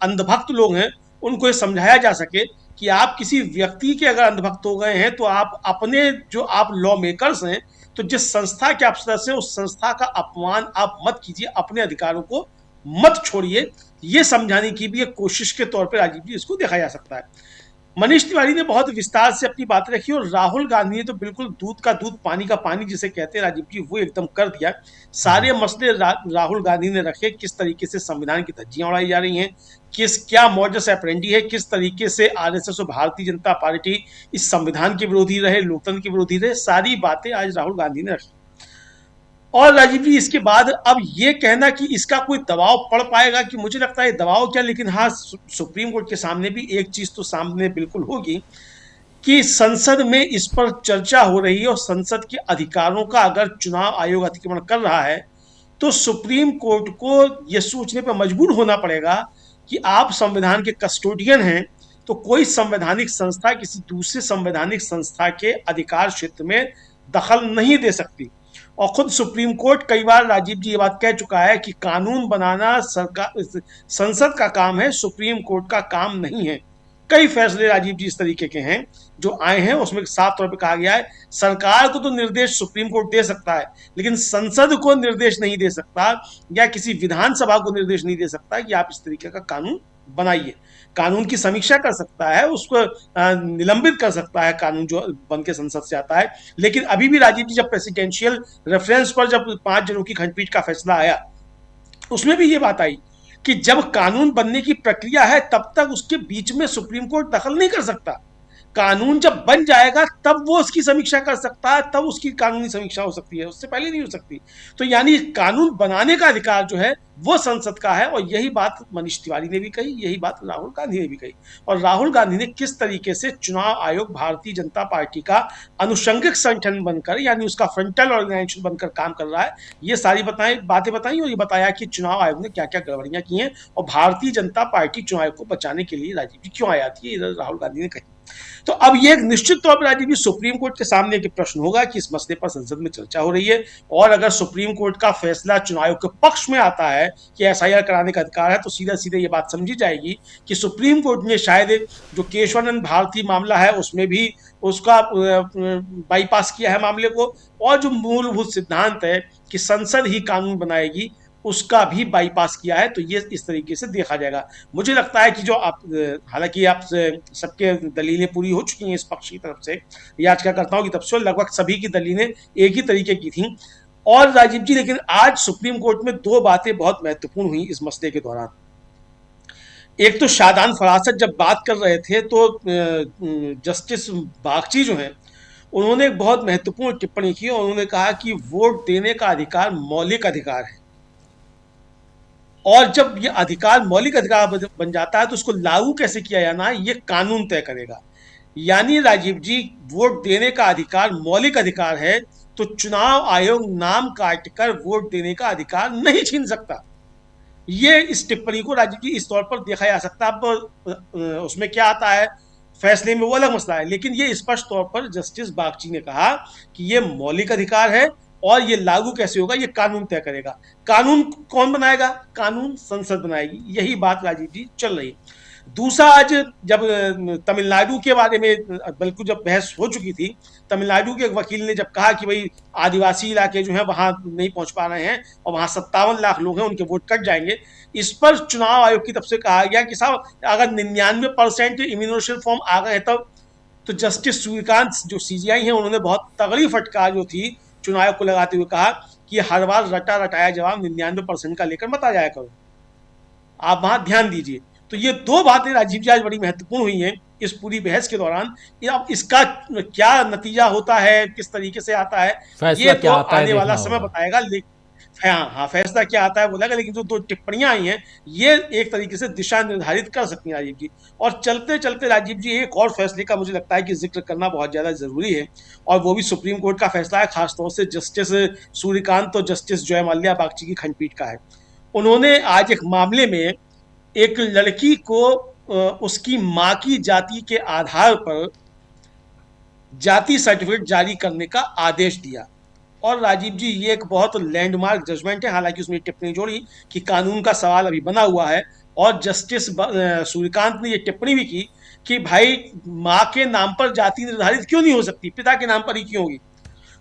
अंधभक्त लोग हैं उनको ये समझाया जा सके कि आप किसी व्यक्ति के अगर अंधभक्त हो गए हैं तो आप अपने जो आप लॉ मेकर्स हैं, तो जिस संस्था के आप सदस्य हैं उस संस्था का अपमान आप मत कीजिए, अपने अधिकारों को मत छोड़िए। ये समझाने की भी एक कोशिश के तौर पर राजीव जी इसको देखा जा सकता है। मनीष तिवारी ने बहुत विस्तार से अपनी बात रखी और राहुल गांधी ने तो बिल्कुल दूध का दूध पानी का पानी जिसे कहते हैं राजीव जी, वो एकदम कर दिया। सारे मसले राहुल गांधी ने रखे, किस तरीके से संविधान की धज्जियां उड़ाई जा रही हैं, क्या मॉडस ऑपरेंडी है, किस तरीके से आरएसएस और भारतीय जनता पार्टी इस संविधान के विरोधी रहे, लोकतंत्र के विरोधी रहे, सारी बातें आज राहुल गांधी ने रखी। और राजीव जी इसके बाद अब ये कहना कि इसका कोई दबाव पड़ पाएगा, कि मुझे लगता है दबाव क्या, लेकिन हाँ सुप्रीम कोर्ट के सामने भी एक चीज तो सामने बिल्कुल होगी कि संसद में इस पर चर्चा हो रही है और संसद के अधिकारों का अगर चुनाव आयोग अतिक्रमण कर रहा है तो सुप्रीम कोर्ट को यह सोचने पर मजबूर होना पड़ेगा कि आप संविधान के कस्टोडियन हैं, तो कोई संवैधानिक संस्था किसी दूसरे संवैधानिक संस्था के अधिकार क्षेत्र में दखल नहीं दे सकती। और खुद सुप्रीम कोर्ट कई बार राजीव जी ये बात कह चुका है कि कानून बनाना सरकार संसद का काम है, सुप्रीम कोर्ट का काम नहीं है। कई फैसले राजीव जी इस तरीके के हैं जो आए हैं, उसमें साफ तौर पे कहा गया है सरकार को तो निर्देश सुप्रीम कोर्ट दे सकता है, लेकिन संसद को निर्देश नहीं दे सकता या किसी विधानसभा को निर्देश नहीं दे सकता कि आप इस तरीके का कानून बनाइए। कानून की समीक्षा कर सकता है, उसको निलंबित कर सकता है कानून जो बन के संसद से आता है। लेकिन अभी भी राजीव जी जब प्रेसिडेंशियल रेफरेंस पर जब 5 जनों की खंडपीठ का फैसला आया, उसमें भी ये बात आई कि जब कानून बनने की प्रक्रिया है तब तक उसके बीच में सुप्रीम कोर्ट दखल नहीं कर सकता। कानून जब बन जाएगा तब वो उसकी समीक्षा कर सकता है, तब उसकी कानूनी समीक्षा हो सकती है, उससे पहले नहीं हो सकती। तो यानी कानून बनाने का अधिकार जो है वो संसद का है, और यही बात मनीष तिवारी ने भी कही, यही बात राहुल गांधी ने भी कही। और राहुल गांधी ने किस तरीके से चुनाव आयोग भारतीय जनता पार्टी का अनुषंगिक संगठन बनकर, यानी उसका फ्रंटल ऑर्गेनाइजेशन बनकर काम कर रहा है, ये सारी बातें बताई और ये बताया कि चुनाव आयोग ने क्या क्या गड़बड़ियां की हैं और भारतीय जनता पार्टी चुनाव आयोग को बचाने के लिए राजीव जी क्यों आई थी, इधर राहुल गांधी ने कही। तो अब ये एक निश्चित तौर पर राजीव जी सुप्रीम कोर्ट के सामने एक प्रश्न होगा कि इस मसले पर संसद में चर्चा हो रही है, और अगर सुप्रीम कोर्ट का फैसला चुनाव आयोग के पक्ष में आता है कि एसआईआर कराने का अधिकार है, तो सीधा सीधे ये बात समझी जाएगी कि सुप्रीम कोर्ट ने शायद जो केशवानंद भारती मामला है उसमें भी उसका बाईपास किया है मामले को, और जो मूलभूत सिद्धांत है कि संसद ही कानून बनाएगी उसका भी बाईपास किया है। तो ये इस तरीके से देखा जाएगा। मुझे लगता है कि जो आप, हालांकि आप सबके दलीलें पूरी हो चुकी हैं इस पक्ष की तरफ से, याचिकाकर्ताओं की तरफ से लगभग सभी की दलीलें एक ही तरीके की थी। और राजीव जी लेकिन आज सुप्रीम कोर्ट में 2 बातें बहुत महत्वपूर्ण हुई इस मसले के दौरान। एक तो शादान फरासत जब बात कर रहे थे तो जस्टिस बागची जो हैं उन्होंने एक बहुत महत्वपूर्ण टिप्पणी की और उन्होंने कहा कि वोट देने का अधिकार मौलिक अधिकार है, और जब ये अधिकार मौलिक अधिकार बन जाता है तो उसको लागू कैसे किया जाना है ये कानून तय करेगा। यानी राजीव जी वोट देने का अधिकार मौलिक अधिकार है, तो चुनाव आयोग नाम काटकर वोट देने का अधिकार नहीं छीन सकता। ये इस टिप्पणी को राजीव जी इस तौर पर देखा जा सकता है। अब उसमें क्या आता है फैसले में वो अलग मसला है, लेकिन ये स्पष्ट तौर पर जस्टिस बागची ने कहा कि ये मौलिक अधिकार है और ये लागू कैसे होगा ये कानून तय करेगा। कानून कौन बनाएगा? कानून संसद बनाएगी। यही बात राजीव जी चल रही है। दूसरा, आज जब तमिलनाडु के बारे में बल्कि जब बहस हो चुकी थी, तमिलनाडु के एक वकील ने जब कहा कि भाई आदिवासी इलाके जो हैं वहां नहीं पहुंच पा रहे हैं और वहां 57 लाख लोग हैं, उनके वोट कट जाएंगे, इस पर चुनाव आयोग की तरफ से कहा गया कि साहब अगर 99% इम्यूनोशल फॉर्म आ गए तब, तो जस्टिस सूर्यकांत जो सीजीआई हैं उन्होंने बहुत तगड़ी फटकार जो थी चुनाव आयोग को लगाते हुए कहा कि हर बार रटा रटाया जवाब 99% का लेकर मत आ जाया करो, आप वहां ध्यान दीजिए। तो ये 2 बातें राजीव जी आज बड़ी महत्वपूर्ण हुई हैं इस पूरी बहस के दौरान। अब इसका क्या नतीजा होता है, किस तरीके से आता है, ये तो आने वाला समय बताएगा। हाँ, फैसला क्या आता है बोलेगा, लेकिन जो 2 टिप्पणियां आई हैं ये एक तरीके से दिशा निर्धारित कर सकती हैं राजीव जी। और चलते चलते राजीव जी एक और फैसले का मुझे लगता है कि जिक्र करना बहुत ज्यादा जरूरी है, और वो भी सुप्रीम कोर्ट का फैसला है, खासतौर से जस्टिस सूर्यकांत और जस्टिस जय माल्या बागची की खंडपीठ का है। उन्होंने आज एक मामले में एक लड़की को उसकी मां की जाति के आधार पर जाति सर्टिफिकेट जारी करने का आदेश दिया। और राजीव जी ये एक बहुत लैंडमार्क जजमेंट है। हालांकि उसमें टिप्पणी जोड़ी कि कानून का सवाल अभी बना हुआ है, और जस्टिस सूर्यकांत ने ये टिप्पणी भी की कि भाई माँ के नाम पर जाति निर्धारित क्यों नहीं हो सकती, पिता के नाम पर ही क्यों होगी।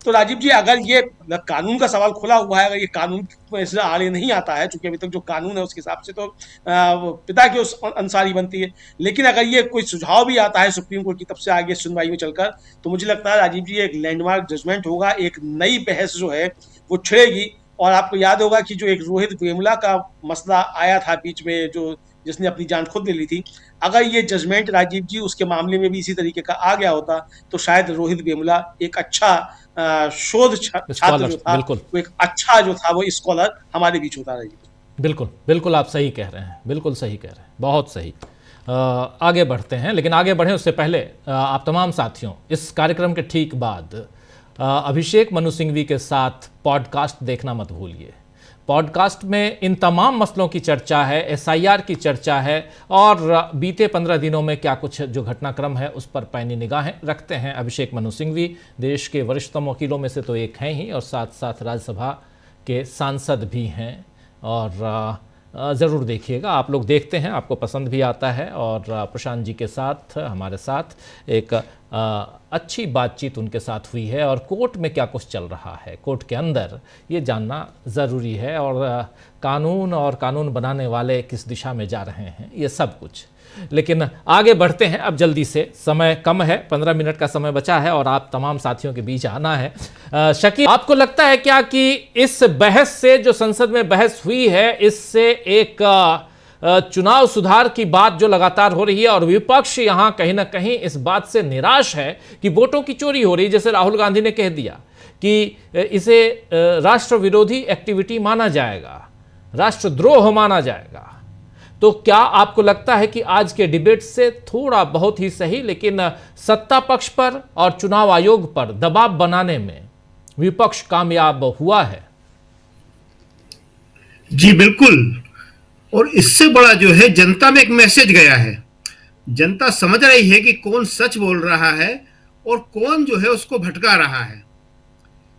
तो राजीव जी, अगर ये कानून का सवाल खुला हुआ है, अगर ये कानून इससे आड़े नहीं आता है, चूंकि अभी तक जो कानून है उसके हिसाब से तो पिता के उस अनुसार ही बनती है, लेकिन अगर ये कोई सुझाव भी आता है सुप्रीम कोर्ट की तरफ से आगे सुनवाई में चलकर, तो मुझे लगता है राजीव जी एक लैंडमार्क जजमेंट होगा, एक नई बहस जो है वो छिड़ेगी। और आपको याद होगा कि जो एक रोहित वेमुला का मसला आया था बीच में, जो जिसने अपनी जान खुद ले ली थी, अगर ये जजमेंट राजीव जी उसके मामले में भी इसी तरीके का आ गया होता तो शायद रोहित वेमुला एक अच्छा शोध छात्र जो था, वो एक अच्छा जो था वो स्कॉलर हमारे बीच होता राजीव। बिल्कुल बिल्कुल, आप सही कह रहे हैं, बिल्कुल सही कह रहे हैं, बहुत सही। आगे बढ़ते हैं, लेकिन आगे बढ़ें उससे पहले आप तमाम साथियों, इस कार्यक्रम के ठीक बाद अभिषेक मनु सिंघवी के साथ पॉडकास्ट देखना मत भूलिए। पॉडकास्ट में इन तमाम मसलों की चर्चा है, SIR की चर्चा है, और बीते 15 दिनों में क्या कुछ जो घटनाक्रम है उस पर पैनी निगाहें रखते हैं अभिषेक मनु सिंघवी। देश के वरिष्ठतम वकीलों में से तो एक हैं ही, और साथ साथ राज्यसभा के सांसद भी हैं। और ज़रूर देखिएगा, आप लोग देखते हैं, आपको पसंद भी आता है। और प्रशांत जी के साथ, हमारे साथ एक अच्छी बातचीत उनके साथ हुई है, और कोर्ट में क्या कुछ चल रहा है, कोर्ट के अंदर, ये जानना ज़रूरी है, और कानून और कानून बनाने वाले किस दिशा में जा रहे हैं, ये सब कुछ। लेकिन आगे बढ़ते हैं अब जल्दी से, समय कम है, 15 मिनट का समय बचा है और आप तमाम साथियों के बीच आना है। शकील, आपको लगता है क्या कि इस बहस से, जो संसद में बहस हुई है, इससे एक चुनाव सुधार की बात जो लगातार हो रही है, और विपक्ष यहां कहीं ना कहीं इस बात से निराश है कि वोटों की चोरी हो रही है, जैसे राहुल गांधी ने कह दिया कि इसे राष्ट्र विरोधी एक्टिविटी माना जाएगा, राष्ट्रद्रोह माना जाएगा, तो क्या आपको लगता है कि आज के डिबेट से थोड़ा बहुत ही सही, लेकिन सत्ता पक्ष पर और चुनाव आयोग पर दबाव बनाने में विपक्ष कामयाब हुआ है? जी बिल्कुल, और इससे बड़ा जो है जनता में एक मैसेज गया है। जनता समझ रही है कि कौन सच बोल रहा है और कौन जो है उसको भटका रहा है।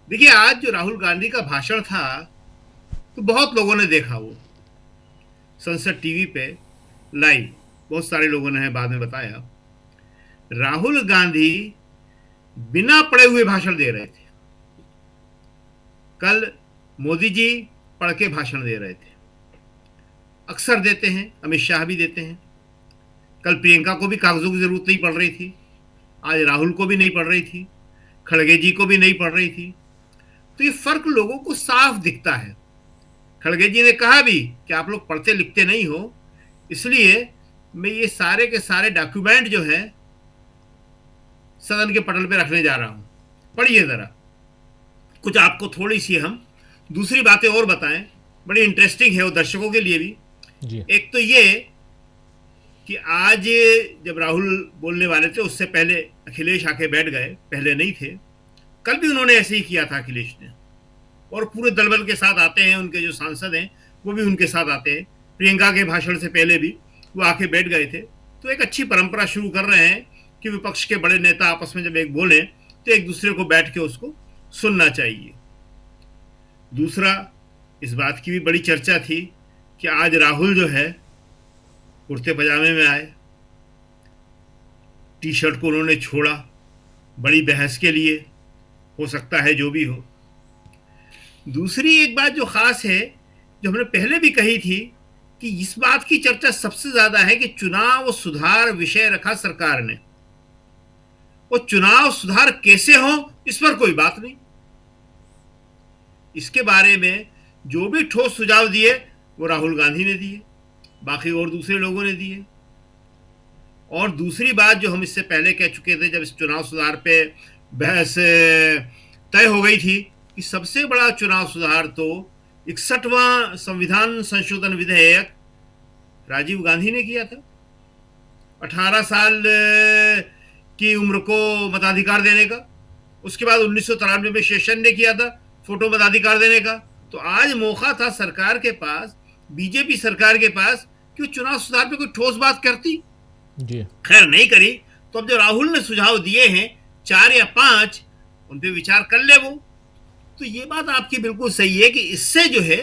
देखिए, आज जो राहुल गांधी का भाषण था तो बहुत लोगों ने देखा, वो संसद टीवी पे लाइव, बहुत सारे लोगों ने बाद में बताया, राहुल गांधी बिना पढ़े हुए भाषण दे रहे थे। कल मोदी जी पढ़ के भाषण दे रहे थे, अक्सर देते हैं, अमित शाह भी देते हैं। कल प्रियंका को भी कागजों की जरूरत नहीं पड़ रही थी, आज राहुल को भी नहीं पड़ रही थी, खड़गे जी को भी नहीं पड़ रही थी। तो ये फर्क लोगों को साफ दिखता है। खड़गे जी ने कहा भी कि आप लोग पढ़ते लिखते नहीं हो, इसलिए मैं ये सारे के सारे डॉक्यूमेंट जो हैं सदन के पटल पे रखने जा रहा हूं, पढ़िए जरा, कुछ आपको थोड़ी सी हम दूसरी बातें और बताएं, बड़ी इंटरेस्टिंग है वो दर्शकों के लिए भी जी। एक तो ये कि आज जब राहुल बोलने वाले थे उससे पहले अखिलेश आके बैठ गए, पहले नहीं थे। कल भी उन्होंने ऐसे ही किया था अखिलेश ने, और पूरे दलबल के साथ आते हैं, उनके जो सांसद हैं वो भी उनके साथ आते हैं। प्रियंका के भाषण से पहले भी वो आके बैठ गए थे। तो एक अच्छी परंपरा शुरू कर रहे हैं कि विपक्ष के बड़े नेता आपस में जब एक बोले तो एक दूसरे को बैठ के उसको सुनना चाहिए। दूसरा, इस बात की भी बड़ी चर्चा थी कि आज राहुल जो है कुर्ते पजामे में आए, टी शर्ट को उन्होंने छोड़ा, बड़ी बहस के लिए, हो सकता है जो भी हो। दूसरी एक बात जो खास है, जो हमने पहले भी कही थी, कि इस बात की चर्चा सबसे ज्यादा है कि चुनाव सुधार विषय रखा सरकार ने, और चुनाव सुधार कैसे हो इस पर कोई बात नहीं। इसके बारे में जो भी ठोस सुझाव दिए वो राहुल गांधी ने दिए, बाकी और दूसरे लोगों ने दिए। और दूसरी बात जो हम इससे पहले कह चुके थे, जब इस चुनाव सुधार पे बहस तय हो गई थी, कि सबसे बड़ा चुनाव सुधार तो 61वां संविधान संशोधन विधेयक राजीव गांधी ने किया था, 18 साल की उम्र को मताधिकार देने का। उसके बाद 1993 में शेषन ने किया था फोटो मताधिकार देने का। तो आज मौका था सरकार के पास, बीजेपी सरकार के पास, कि वो चुनाव सुधार पे कोई ठोस बात करती जी। खैर नहीं करी। तो अब जो राहुल ने सुझाव दिए हैं 4 या 5, उन पे विचार कर ले वो। तो ये बात आपकी बिल्कुल सही है कि इससे जो है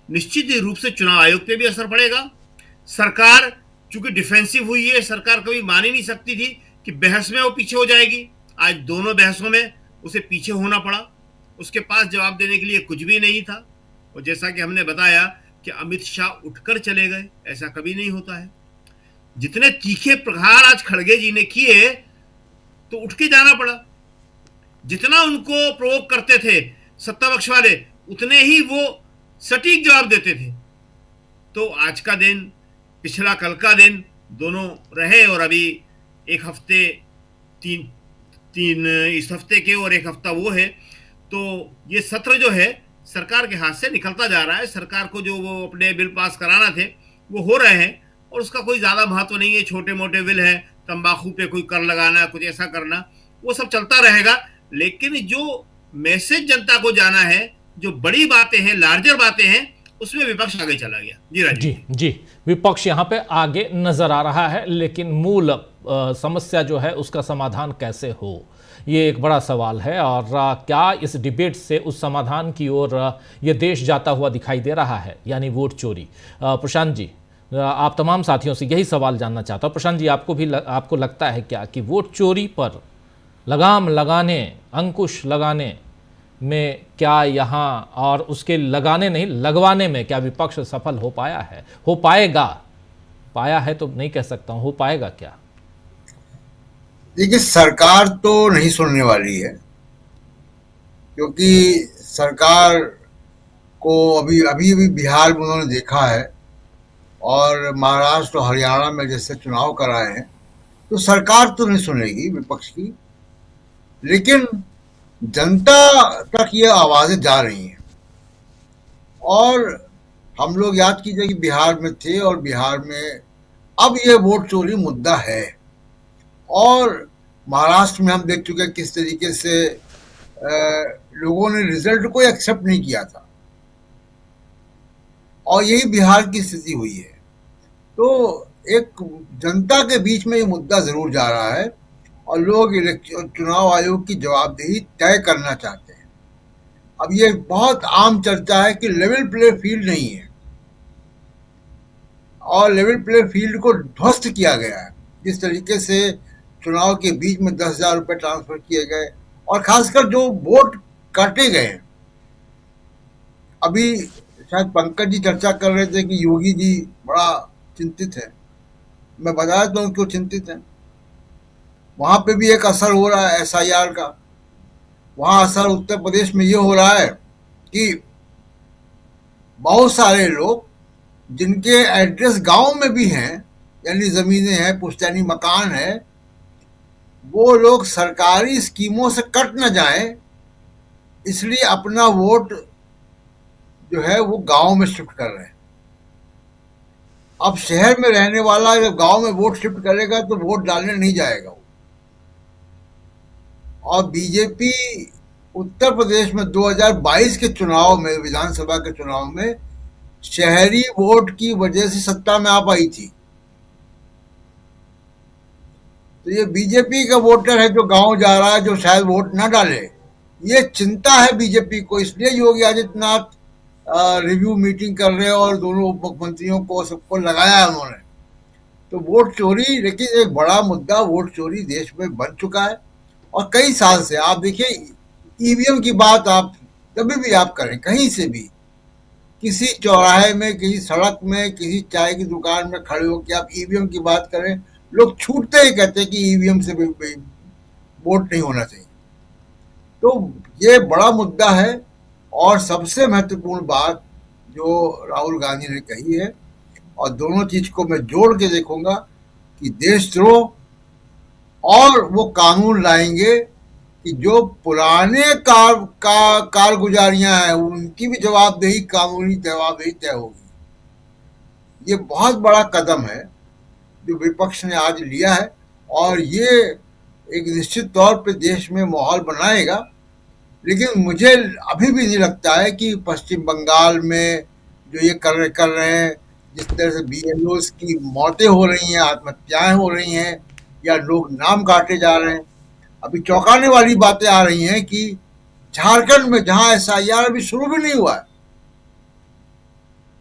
निश्चित ही रूप से चुनाव आयोग पे भी असर पड़ेगा, सरकार चूंकि डिफेंसिव हुई है, सरकार कभी मान ही नहीं सकती थी कि बहस में वो पीछे हो जाएगी। आज दोनों बहसों में उसे पीछे होना पड़ा, उसके पास जवाब देने के लिए कुछ भी नहीं था। और जैसा कि हमने बताया कि अमित शाह उठकर चले गए, ऐसा कभी नहीं होता है। जितने तीखे प्रहार आज खड़गे जी ने किए तो उठ के जाना पड़ा। जितना उनको प्रोवोक करते थे सत्तापक्ष वाले, उतने ही वो सटीक जवाब देते थे। तो आज का दिन, पिछला कल का दिन दोनों रहे, और अभी एक हफ्ते तीन इस हफ्ते के और एक हफ्ता वो है। तो ये सत्र जो है सरकार के हाथ से निकलता जा रहा है। सरकार को जो वो अपने बिल पास कराना थे वो हो रहे हैं, और उसका कोई ज़्यादा महत्व नहीं है। छोटे मोटे बिल हैं, तंबाकू पे कोई कर लगाना, कुछ ऐसा करना, वो सब चलता रहेगा। लेकिन जो मैसेज जनता को जाना है, जो बड़ी बातें हैं, लार्जर बातें हैं, उसमें विपक्ष आगे चला गया। जी राजीव जी, विपक्ष यहाँ पे आगे नजर आ रहा है, लेकिन मूल समस्या जो है उसका समाधान कैसे हो, ये एक बड़ा सवाल है। और क्या इस डिबेट से उस समाधान की ओर ये देश जाता हुआ दिखाई दे रहा है, यानी वोट चोरी। प्रशांत जी, आप तमाम साथियों से यही सवाल जानना चाहता हूँ। प्रशांत जी, आपको लगता है क्या कि वोट चोरी पर लगाम लगाने, अंकुश लगाने में क्या यहाँ, और उसके लगाने नहीं लगवाने में क्या विपक्ष सफल हो पाया है, हो पाएगा? पाया है तो नहीं कह सकता हूँ, हो पाएगा क्या? देखिए, सरकार तो नहीं सुनने वाली है, क्योंकि सरकार को अभी बिहार में उन्होंने देखा है, और महाराष्ट्र और हरियाणा में जैसे चुनाव कराए हैं, तो सरकार तो नहीं सुनेगी विपक्ष की। लेकिन जनता तक ये आवाजें जा रही हैं, और हम लोग याद कीजिए कि बिहार में थे, और बिहार में अब ये वोट चोरी मुद्दा है। और महाराष्ट्र में हम देख चुके हैं किस तरीके से लोगों ने रिजल्ट को एक्सेप्ट नहीं किया था, और यही बिहार की स्थिति हुई है। तो एक जनता के बीच में ये मुद्दा जरूर जा रहा है, और लोग चुनाव आयोग की जवाबदेही तय करना चाहते हैं। अब ये बहुत आम चर्चा है कि लेवल प्ले फील्ड नहीं है, और लेवल प्ले फील्ड को ध्वस्त किया गया है। जिस तरीके से चुनाव के बीच में 10,000 रुपए ट्रांसफर किए गए, और खासकर जो वोट काटे गए। अभी शायद पंकज जी चर्चा कर रहे थे कि योगी जी बड़ा चिंतित है। मैं बताया तो क्यों चिंतित है। वहां पे भी एक असर हो रहा है SIR का। वहां असर उत्तर प्रदेश में ये हो रहा है कि बहुत सारे लोग जिनके एड्रेस गांव में भी हैं, यानी जमीनें हैं, पुश्तैनी मकान है, वो लोग सरकारी स्कीमों से कट न जाएं, इसलिए अपना वोट जो है वो गांव में शिफ्ट कर रहे हैं। अब शहर में रहने वाला जब गांव में वोट शिफ्ट करेगा तो वोट डालने नहीं जाएगा वो। और बीजेपी उत्तर प्रदेश में 2022 के चुनाव में, विधानसभा के चुनाव में, शहरी वोट की वजह से सत्ता में आ पाई थी। तो ये बीजेपी का वोटर है जो गांव जा रहा है, जो शायद वोट ना डाले। ये चिंता है बीजेपी को, इसलिए योगी आदित्यनाथ रिव्यू मीटिंग कर रहे हैं, और दोनों उप मुख्यमंत्रियों को सबको लगाया है उन्होंने। तो वोट चोरी, लेकिन एक बड़ा मुद्दा वोट चोरी देश में बन चुका है, और कई साल से। आप देखिए, ईवीएम की बात आप कभी भी आप करें, कहीं से भी, किसी चौराहे में, किसी सड़क में, किसी चाय की दुकान में खड़े होकर आप ईवीएम की बात करें, लोग छूटते ही कहते हैं कि ईवीएम से वोट नहीं होना चाहिए। तो ये बड़ा मुद्दा है। और सबसे महत्वपूर्ण बात जो राहुल गांधी ने कही है, और दोनों चीज को मैं जोड़ के देखूंगा कि देशद्रोह, और वो कानून लाएंगे कि जो पुराने कारगुजारियां हैं उनकी भी जवाबदेही, कानूनी जवाबदेही तय होगी। ये बहुत बड़ा कदम है जो विपक्ष ने आज लिया है, और ये एक निश्चित तौर पे देश में माहौल बनाएगा। लेकिन मुझे अभी भी नहीं लगता है कि पश्चिम बंगाल में जो ये कर रहे हैं, जिस तरह से BLOs की मौतें हो रही हैं, आत्महत्याएं हो रही हैं, या लोग नाम काटे जा रहे हैं। अभी चौंकाने वाली बातें आ रही हैं कि झारखंड में, जहां SIR अभी शुरू भी नहीं हुआ है,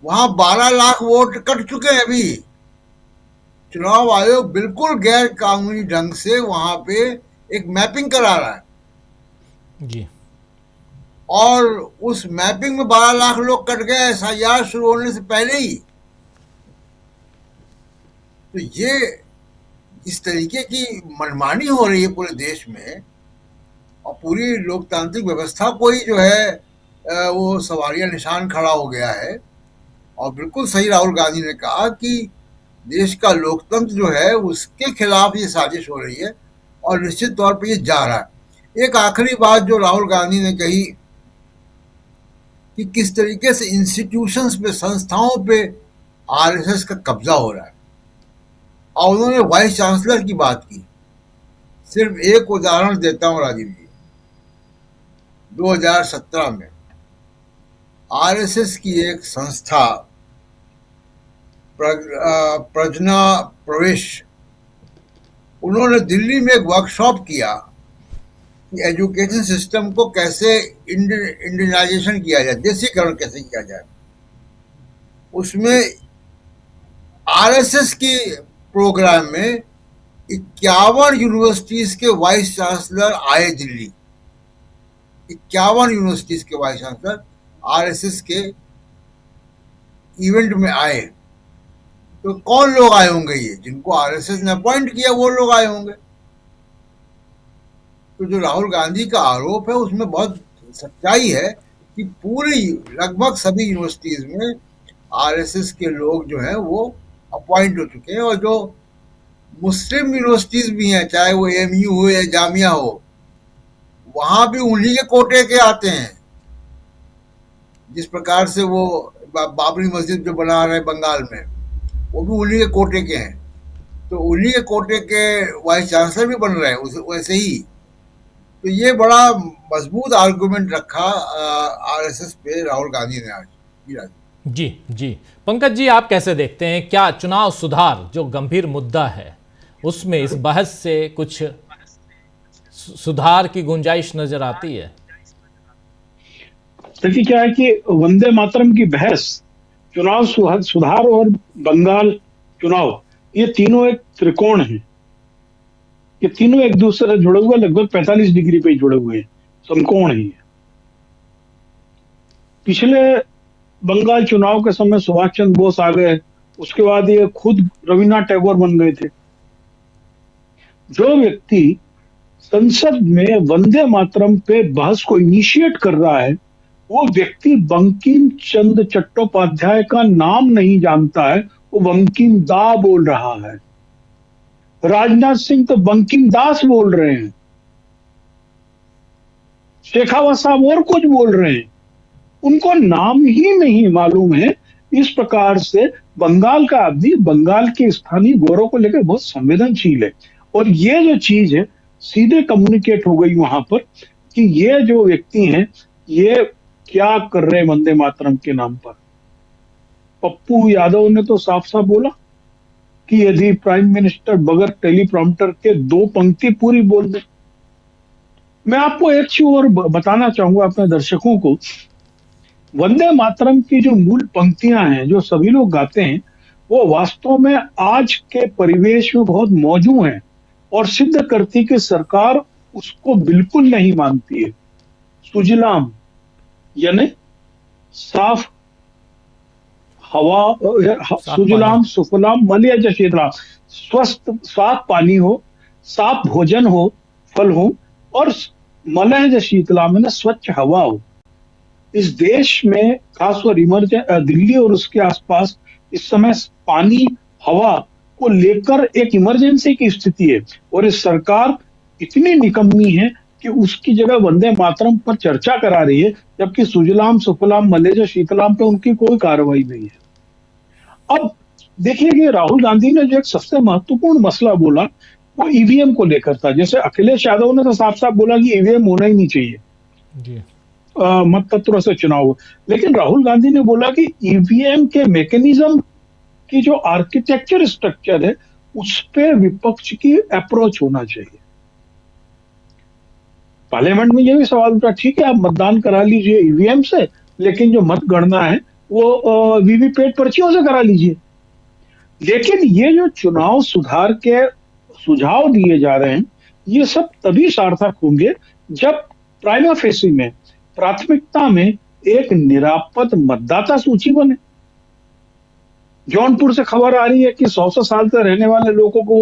वहां 12 लाख वोट कट चुके हैं अभी चुनाव आयोग बिल्कुल गैर कानूनी ढंग से वहां पे एक मैपिंग करा रहा है जी। और उस मैपिंग में 12 लाख लोग कट गए SIR शुरू होने से पहले ही। तो ये इस तरीके की मनमानी हो रही है पूरे देश में और पूरी लोकतांत्रिक व्यवस्था को ही जो है वो सवालिया निशान खड़ा हो गया है। और बिल्कुल सही राहुल गांधी ने कहा कि देश का लोकतंत्र जो है उसके खिलाफ ये साजिश हो रही है और निश्चित तौर पे ये जा रहा है। एक आखिरी बात जो राहुल गांधी ने कही कि किस तरीके से इंस्टीट्यूशंस पे, संस्थाओं पे RSS का कब्जा हो रहा है और उन्होंने वाइस चांसलर की बात की। सिर्फ एक उदाहरण देता हूं राजीव जी, 2017 में RSS की एक संस्था प्रज्ञा प्रवेश, उन्होंने दिल्ली में एक वर्कशॉप किया कि एजुकेशन सिस्टम को कैसे इंडियनाइजेशन किया जाए, देशीकरण कैसे किया जाए। उसमें RSS की प्रोग्राम में 51 यूनिवर्सिटीज के वाइस चांसलर आए दिल्ली। 51 यूनिवर्सिटीज के वाइस चांसलर RSS के इवेंट में आए। तो कौन लोग आए होंगे? ये जिनको RSS ने अपॉइंट किया वो लोग आए होंगे। तो जो राहुल गांधी का आरोप है उसमें बहुत सच्चाई है कि पूरी लगभग सभी यूनिवर्सिटीज में RSS के लोग जो हैं वो अपॉइंट हो चुके हैं। और जो मुस्लिम यूनिवर्सिटीज भी हैं, चाहे वो AMU हो या जामिया हो, वहां भी उन्हीं के कोटे के आते हैं। जिस प्रकार से वो बाबरी मस्जिद जो बना रहे बंगाल में, वो भी उन्हीं के कोटे के हैं। तो उन्हीं के कोटे के वाइस चांसलर भी बन रहे हैं वैसे ही। तो ये बड़ा मजबूत आर्गुमेंट रखा RSS पे राहुल गांधी ने आज। जी जी, पंकज जी, आप कैसे देखते हैं, क्या चुनाव सुधार जो गंभीर मुद्दा है उसमें इस बहस से कुछ सुधार की गुंजाइश नजर आती है? देखिए क्या है कि वंदे मातरम की बहस, चुनाव सुधार और बंगाल चुनाव, ये तीनों एक त्रिकोण है। ये तीनों एक दूसरे से जुड़े हुए, लगभग 45 डिग्री पे जुड़े हुए हैं, समकोण है। पिछले बंगाल चुनाव के समय सुभाष चंद्र बोस आ गए, उसके बाद ये खुद रविन्द्रनाथ टैगोर बन गए थे। जो व्यक्ति संसद में वंदे मातरम पे बहस को इनिशिएट कर रहा है, वो व्यक्ति बंकिम चंद्र चट्टोपाध्याय का नाम नहीं जानता है, वो बंकिम दा बोल रहा है। राजनाथ सिंह तो बंकिम दास बोल रहे हैं, शेखावत साहब और कुछ बोल रहे हैं, उनको नाम ही नहीं मालूम है। इस प्रकार से बंगाल का आदमी बंगाल के स्थानीय गौरव को लेकर बहुत संवेदनशील है। और ये जो चीज है सीधे कम्युनिकेट हो गई वहां पर कि ये जो व्यक्ति हैं ये क्या कर रहे हैं वंदे मातरम के नाम पर। पप्पू यादव ने तो साफ साफ बोला कि यदि प्राइम मिनिस्टर बगैर टेलीप्रॉम्प्टर के 2 पंक्ति पूरी बोल दे। मैं आपको एक चीज और बताना चाहूंगा अपने दर्शकों को, वंदे मातरम की जो मूल पंक्तियां हैं जो सभी लोग गाते हैं, वो वास्तव में आज के परिवेश में बहुत मौजूद हैं और सिद्ध करती कि सरकार उसको बिल्कुल नहीं मानती है। सुजलाम यानी साफ हवा, सुजलाम सुफलाम मलयज शीतलाम, स्वस्थ साफ पानी हो, साफ भोजन हो, फल हो, और मलयज शीतलाम यानी स्वच्छ हवा हो। इस देश में खासकर दिल्ली और उसके आसपास इस समय पानी हवा को लेकर एक इमरजेंसी की स्थिति है और इस सरकार इतनी निकम्मी है कि उसकी जगह वंदे मातरम पर चर्चा करा रही है, जबकि सुजलाम सुफलाम मलयज शीतलाम पे उनकी कोई कार्रवाई नहीं है। अब देखिए कि राहुल गांधी ने जो एक सबसे महत्वपूर्ण मसला बोला वो ईवीएम को लेकर था। जैसे अखिलेश यादव ने तो साफ साफ बोला कि ईवीएम होना ही नहीं चाहिए जी। मतपत्रों से चुनाव हो, लेकिन राहुल गांधी ने बोला कि ईवीएम के मैकेनिज्म की जो आर्किटेक्चर स्ट्रक्चर है उस पर विपक्ष की अप्रोच होना चाहिए। पार्लियामेंट में यह भी सवाल उठा, ठीक है आप मतदान करा लीजिए ईवीएम से, लेकिन जो मतगणना है वो वीवीपैट पर्चियों से करा लीजिए। लेकिन ये जो चुनाव सुधार के सुझाव दिए जा रहे हैं, ये सब तभी सार्थक होंगे जब प्राइमा फेसी में, प्राथमिकता में एक निरापद मतदाता सूची बने। जौनपुर से खबर आ रही है कि 100 साल से रहने वाले लोगों को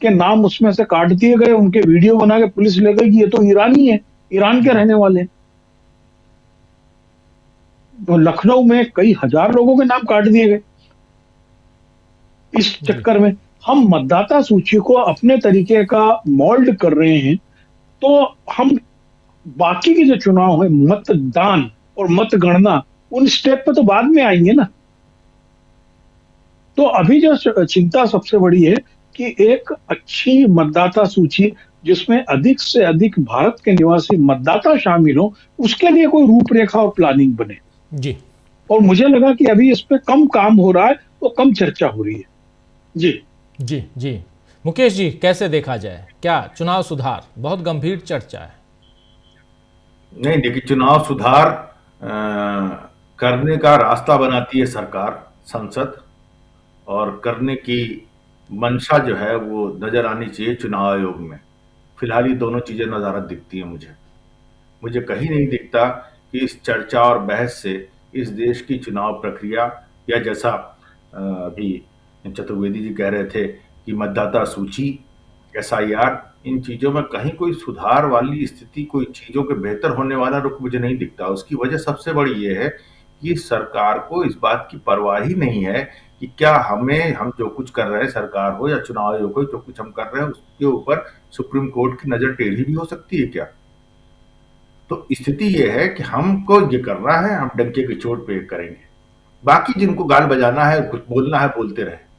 के नाम उसमें से काट दिए गए, उनके वीडियो बना के पुलिस ले गई कि ये तो ईरानी है, ईरान के रहने वाले। तो लखनऊ में कई हजार लोगों के नाम काट दिए गए। इस चक्कर में हम मतदाता सूची को अपने तरीके का मोल्ड कर रहे हैं, तो हम बाकी के जो चुनाव है, मतदान और मतगणना, उन स्टेप पे तो बाद में आएंगे ना। तो अभी जो चिंता सबसे बड़ी है कि एक अच्छी मतदाता सूची जिसमें अधिक से अधिक भारत के निवासी मतदाता शामिल हो, उसके लिए कोई रूपरेखा और प्लानिंग बने जी। और मुझे लगा कि अभी इस पे कम काम हो रहा है और कम चर्चा हो रही है। जी जी जी मुकेश जी, कैसे देखा जाए? क्या चुनाव सुधार बहुत गंभीर चर्चा है? नहीं, देखिए, चुनाव सुधार करने का रास्ता बनाती है सरकार, संसद, और करने की मंशा जो है वो नजर आनी चाहिए चुनाव आयोग में। फिलहाल ये दोनों चीजें नज़ारत दिखती हैं मुझे कहीं नहीं दिखता कि इस चर्चा और बहस से इस देश की चुनाव प्रक्रिया, या जैसा अभी चतुर्वेदी जी कह रहे थे कि मतदाता सूची, SIR, इन चीज़ों में कहीं कोई सुधार वाली स्थिति, कोई चीज़ों के बेहतर होने वाला रुख मुझे नहीं दिखता। उसकी वजह सबसे बड़ी ये है कि सरकार को इस बात की परवाह ही नहीं है कि क्या हम जो कुछ कर रहे हैं, सरकार हो या चुनाव आयोग हो, जो कुछ हम कर रहे हैं उसके ऊपर सुप्रीम कोर्ट की नज़र टेढ़ी भी हो सकती है क्या। तो स्थिति ये है कि हमको ये करना है, हम डंके की चोट पे करेंगे, बाकी जिनको गाल बजाना है, कुछ बोलना है, बोलते रहे।